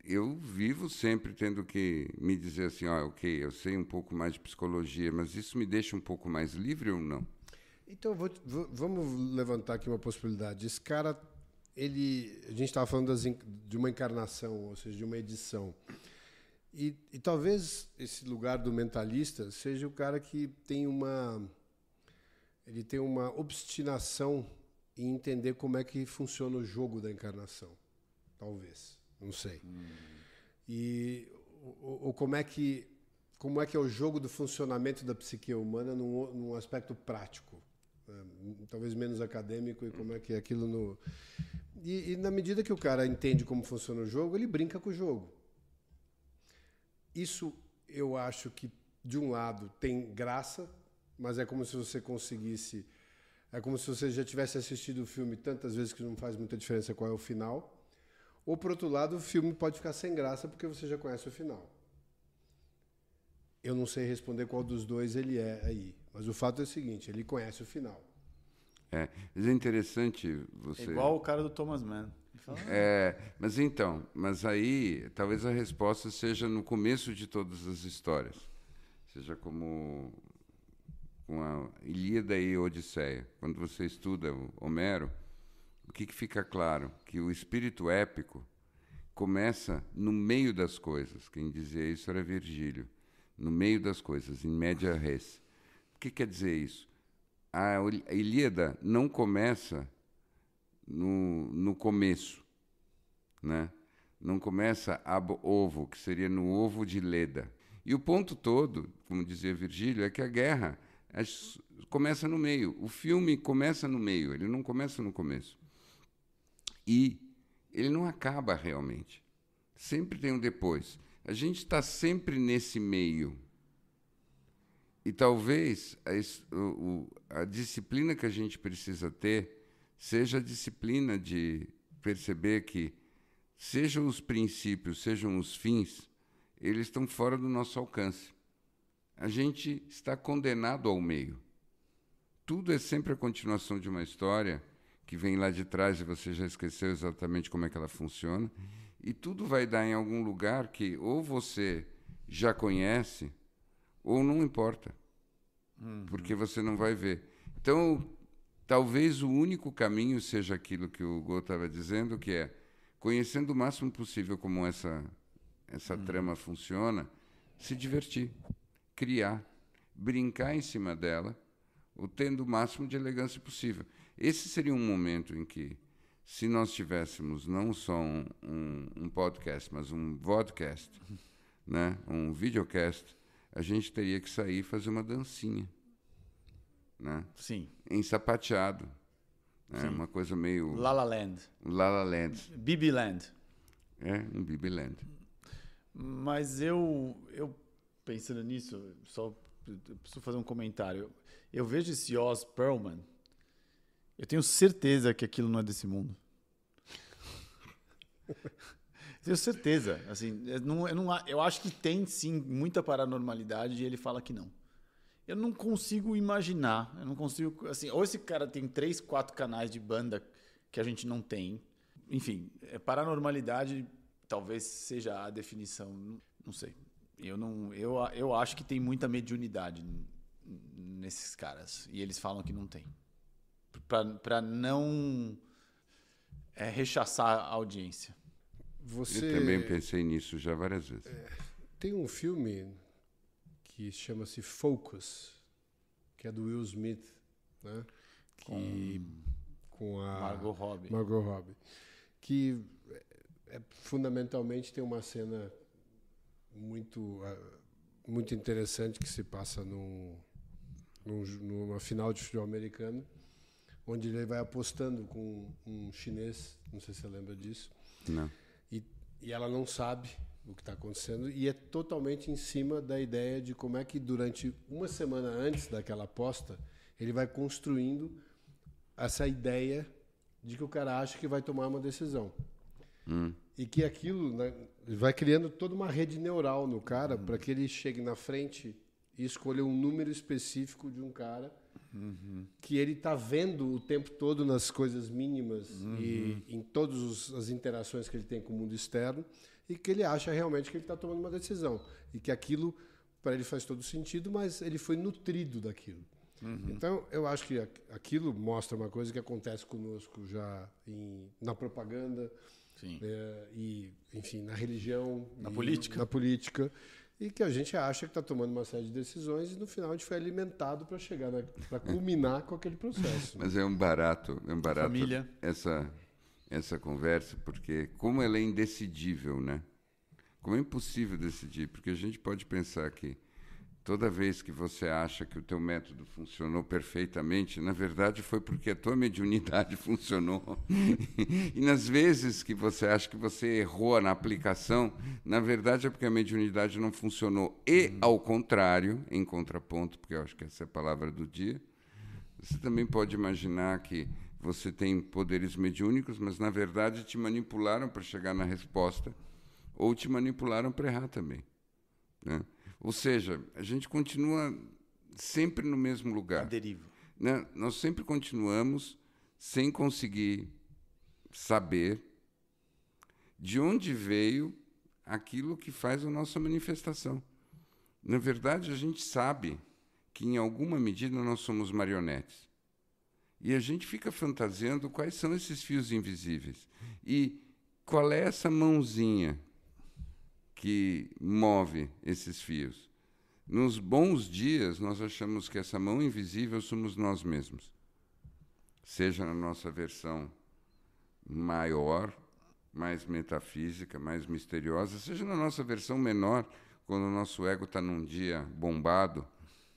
eu vivo sempre tendo que me dizer assim, ok, eu sei um pouco mais de psicologia, mas isso me deixa um pouco mais livre ou não? Então, vamos levantar aqui uma possibilidade. Esse cara, a gente estava falando de uma encarnação, ou seja, de uma edição. E talvez esse lugar do mentalista seja o cara que tem uma obstinação em entender como é que funciona o jogo da encarnação. Talvez, não sei. Ou como é que é o jogo do funcionamento da psique humana num aspecto prático, talvez menos acadêmico, e como é que é aquilo no... E na medida que o cara entende como funciona o jogo, ele brinca com o jogo. Isso eu acho que, de um lado, tem graça, mas é como se você conseguisse... É como se você já tivesse assistido o filme tantas vezes que não faz muita diferença qual é o final. Ou, por outro lado, o filme pode ficar sem graça porque você já conhece o final. Eu não sei responder qual dos dois ele é aí. Mas o fato é o seguinte, ele conhece o final. Mas é interessante você... É igual o cara do Thomas Mann. Mas aí talvez a resposta seja no começo de todas as histórias. Seja como a Ilíada e a Odisseia. Quando você estuda o Homero, o que fica claro? Que o espírito épico começa no meio das coisas. Quem dizia isso era Virgílio. No meio das coisas, in media res. O que quer dizer isso? A Ilíada não começa no começo, né? Não começa ab ovo, que seria no ovo de Leda. E o ponto todo, como dizia Virgílio, é que a guerra começa no meio. O filme começa no meio, ele não começa no começo. E ele não acaba realmente. Sempre tem um depois. A gente está sempre nesse meio. E talvez a disciplina que a gente precisa ter seja a disciplina de perceber que, sejam os princípios, sejam os fins, eles estão fora do nosso alcance. A gente está condenado ao meio. tudo é sempre a continuação de uma história que vem lá de trás e você já esqueceu exatamente como é que ela funciona. E tudo vai dar em algum lugar que ou você já conhece ou não importa, porque você não vai ver. Então, talvez o único caminho seja aquilo que o Hugo estava dizendo, que é, conhecendo o máximo possível como essa trama funciona, se divertir, criar, brincar em cima dela, ou tendo o máximo de elegância possível. Esse seria um momento em que, se nós tivéssemos não só um podcast, mas um vodcast, né, um videocast, a gente teria que sair e fazer uma dancinha, né? Sim. Ensapateado. Né? Uma coisa meio... La La Land. La La Land. Bibi Land. Um Bibi Land. Mas eu pensando nisso, só preciso fazer um comentário. Eu vejo esse Oz Perlman, eu tenho certeza que aquilo não é desse mundo. Tenho certeza. Assim, eu acho que tem, sim, muita paranormalidade e ele fala que não. Eu não consigo imaginar. Eu não consigo... Assim, ou esse cara tem 3, 4 canais de banda que a gente não tem. Enfim, paranormalidade talvez seja a definição. Não sei. Eu acho que tem muita mediunidade nesses caras. E eles falam que não tem. Para não rechaçar a audiência. Eu também pensei nisso já várias vezes. Tem um filme que chama-se Focus, que é do Will Smith, né? Com a Margot Robbie. Que fundamentalmente tem uma cena muito interessante que se passa numa final de futebol americano, onde ele vai apostando com um chinês, não sei se você lembra disso. Não. E ela não sabe o que está acontecendo e é totalmente em cima da ideia de como é que durante uma semana antes daquela aposta ele vai construindo essa ideia de que o cara acha que vai tomar uma decisão. E que aquilo, né, vai criando toda uma rede neural no cara para que ele chegue na frente e escolha um número específico de um cara que ele está vendo o tempo todo nas coisas mínimas e em todas as interações que ele tem com o mundo externo e que ele acha realmente que ele está tomando uma decisão e que aquilo para ele faz todo sentido, mas ele foi nutrido daquilo. Então eu acho que aquilo mostra uma coisa que acontece conosco já na propaganda. Sim. E, enfim, na religião, na política, e que a gente acha que está tomando uma série de decisões e no final a gente foi alimentado para chegar, para culminar com aquele processo. Mas é um barato família. Essa conversa, porque como ela é indecidível, né? Como é impossível decidir, porque a gente pode pensar que toda vez que você acha que o teu método funcionou perfeitamente, na verdade foi porque a tua mediunidade funcionou. E nas vezes que você acha que você errou na aplicação, na verdade é porque a mediunidade não funcionou. E, ao contrário, em contraponto, porque eu acho que essa é a palavra do dia, você também pode imaginar que você tem poderes mediúnicos, mas, na verdade, te manipularam para chegar na resposta ou te manipularam para errar também, né? Ou seja, a gente continua sempre no mesmo lugar. A deriva. Né? Nós sempre continuamos sem conseguir saber de onde veio aquilo que faz a nossa manifestação. Na verdade, a gente sabe que, em alguma medida, nós somos marionetes. E a gente fica fantasiando quais são esses fios invisíveis. E qual é essa mãozinha que move esses fios. Nos bons dias, nós achamos que essa mão invisível somos nós mesmos. Seja na nossa versão maior, mais metafísica, mais misteriosa, seja na nossa versão menor, quando o nosso ego está num dia bombado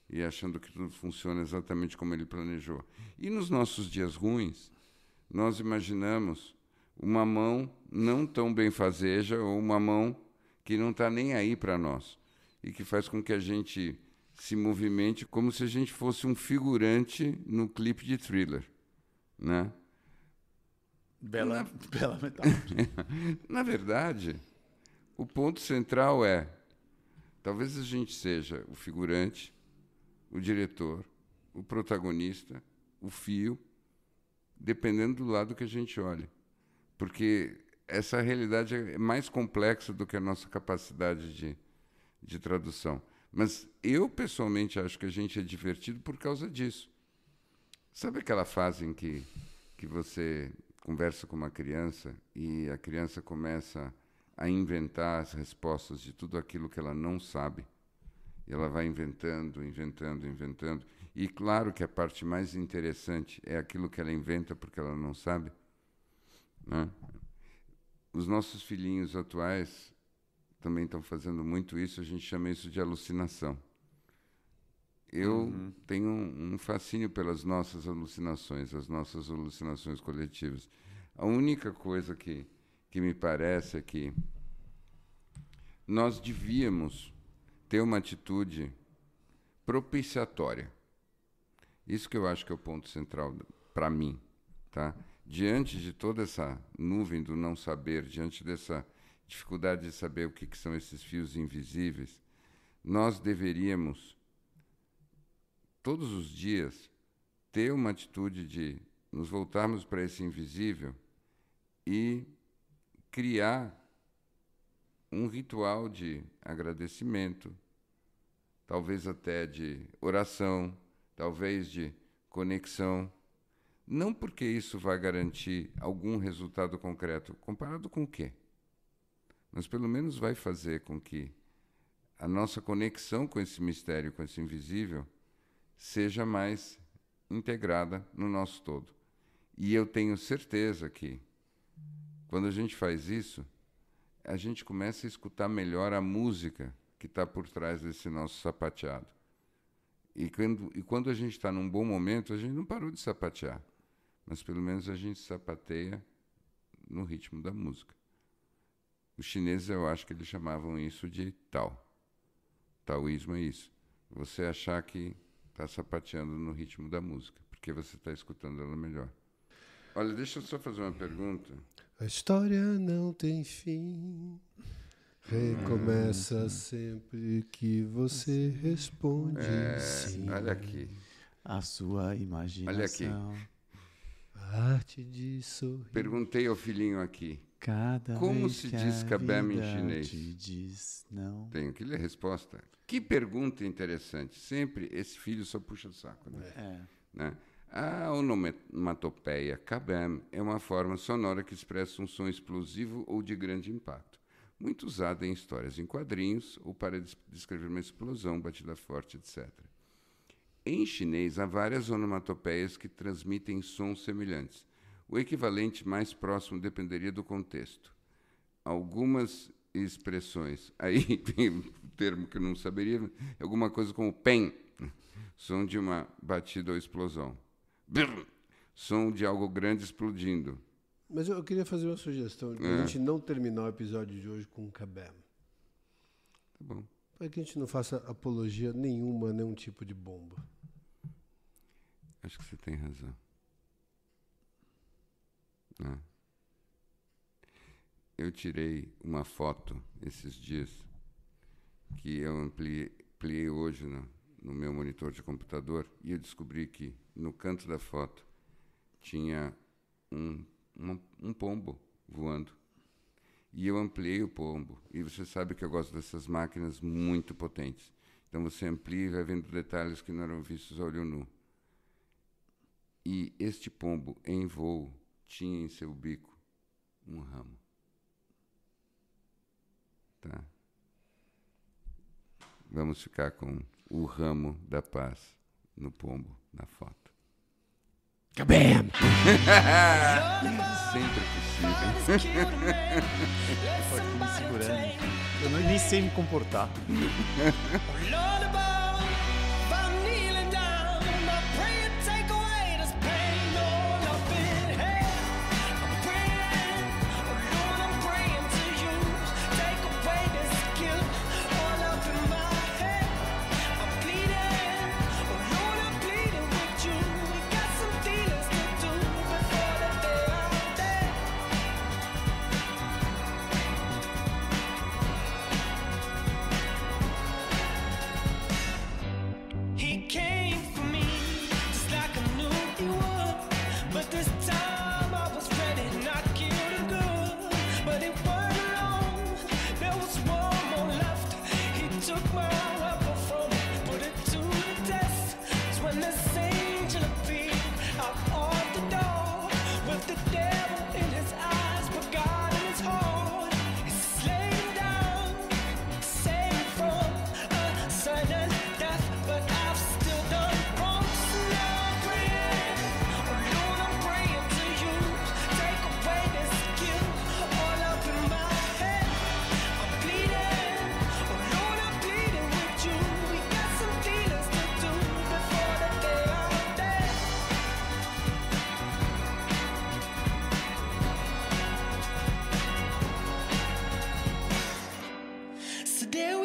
e achando que tudo funciona exatamente como ele planejou. E nos nossos dias ruins, nós imaginamos uma mão não tão benfazeja ou uma mão que não está nem aí para nós e que faz com que a gente se movimente como se a gente fosse um figurante no clipe de Thriller, né? Bela metáfora. Na verdade, o ponto central é, talvez a gente seja o figurante, o diretor o protagonista, o fio, dependendo do lado que a gente olhe. Porque essa realidade é mais complexa do que a nossa capacidade de tradução. Mas eu, pessoalmente, acho que a gente é divertido por causa disso. Sabe aquela fase em que você conversa com uma criança e a criança começa a inventar as respostas de tudo aquilo que ela não sabe? E ela vai inventando. E claro que a parte mais interessante é aquilo que ela inventa porque ela não sabe, né? Os nossos filhinhos atuais também estão fazendo muito isso, a gente chama isso de alucinação. Eu tenho um fascínio pelas nossas alucinações, as nossas alucinações coletivas. A única coisa que me parece é que nós devíamos ter uma atitude propiciatória. Isso que eu acho que é o ponto central para mim, tá? Diante de toda essa nuvem do não saber, diante dessa dificuldade de saber o que são esses fios invisíveis, nós deveríamos, todos os dias, ter uma atitude de nos voltarmos para esse invisível e criar um ritual de agradecimento, talvez até de oração, talvez de conexão. Não porque isso vai garantir algum resultado concreto. Comparado com o quê? Mas pelo menos vai fazer com que a nossa conexão com esse mistério, com esse invisível, seja mais integrada no nosso todo. E eu tenho certeza que, quando a gente faz isso, a gente começa a escutar melhor a música que está por trás desse nosso sapateado. E quando a gente está num bom momento, a gente não parou de sapatear, mas pelo menos a gente sapateia no ritmo da música. Os chineses, eu acho que eles chamavam isso de Tao. Taoísmo é isso. Você achar que está sapateando no ritmo da música, porque você está escutando ela melhor. Olha, deixa eu só fazer uma pergunta. A história não tem fim. Recomeça sempre que você responde sim. Olha aqui. A sua imaginação. Olha aqui. A arte de sorrir. Perguntei ao filhinho aqui. Cada como vez se que diz a cabem em vida chinês? te diz não. Tenho que ler a resposta. Que pergunta interessante. Sempre esse filho só puxa o saco, né? A onomatopeia kabam é uma forma sonora que expressa um som explosivo ou de grande impacto, muito usada em histórias em quadrinhos ou para descrever uma explosão, batida forte, etc. Em chinês, há várias onomatopeias que transmitem sons semelhantes. O equivalente mais próximo dependeria do contexto. Algumas expressões, aí tem um termo que eu não saberia, é alguma coisa como pen, som de uma batida ou explosão. Brrr, som de algo grande explodindo. Mas eu queria fazer uma sugestão, de a gente não terminar o episódio de hoje com um kabam. Tá bom. Para que a gente não faça apologia nenhuma, nenhum tipo de bomba. Acho que você tem razão. Eu tirei uma foto esses dias que eu ampliei hoje no meu monitor de computador e eu descobri que no canto da foto tinha um pombo voando. E eu ampliei o pombo. E você sabe que eu gosto dessas máquinas muito potentes. Então você amplia e vai vendo detalhes que não eram vistos a olho nu. E este pombo, em voo, tinha em seu bico um ramo. Tá? Vamos ficar com o ramo da paz no pombo, na foto. Kabam! Sempre possível. Tô aqui me segurando. Eu nem sei me comportar. There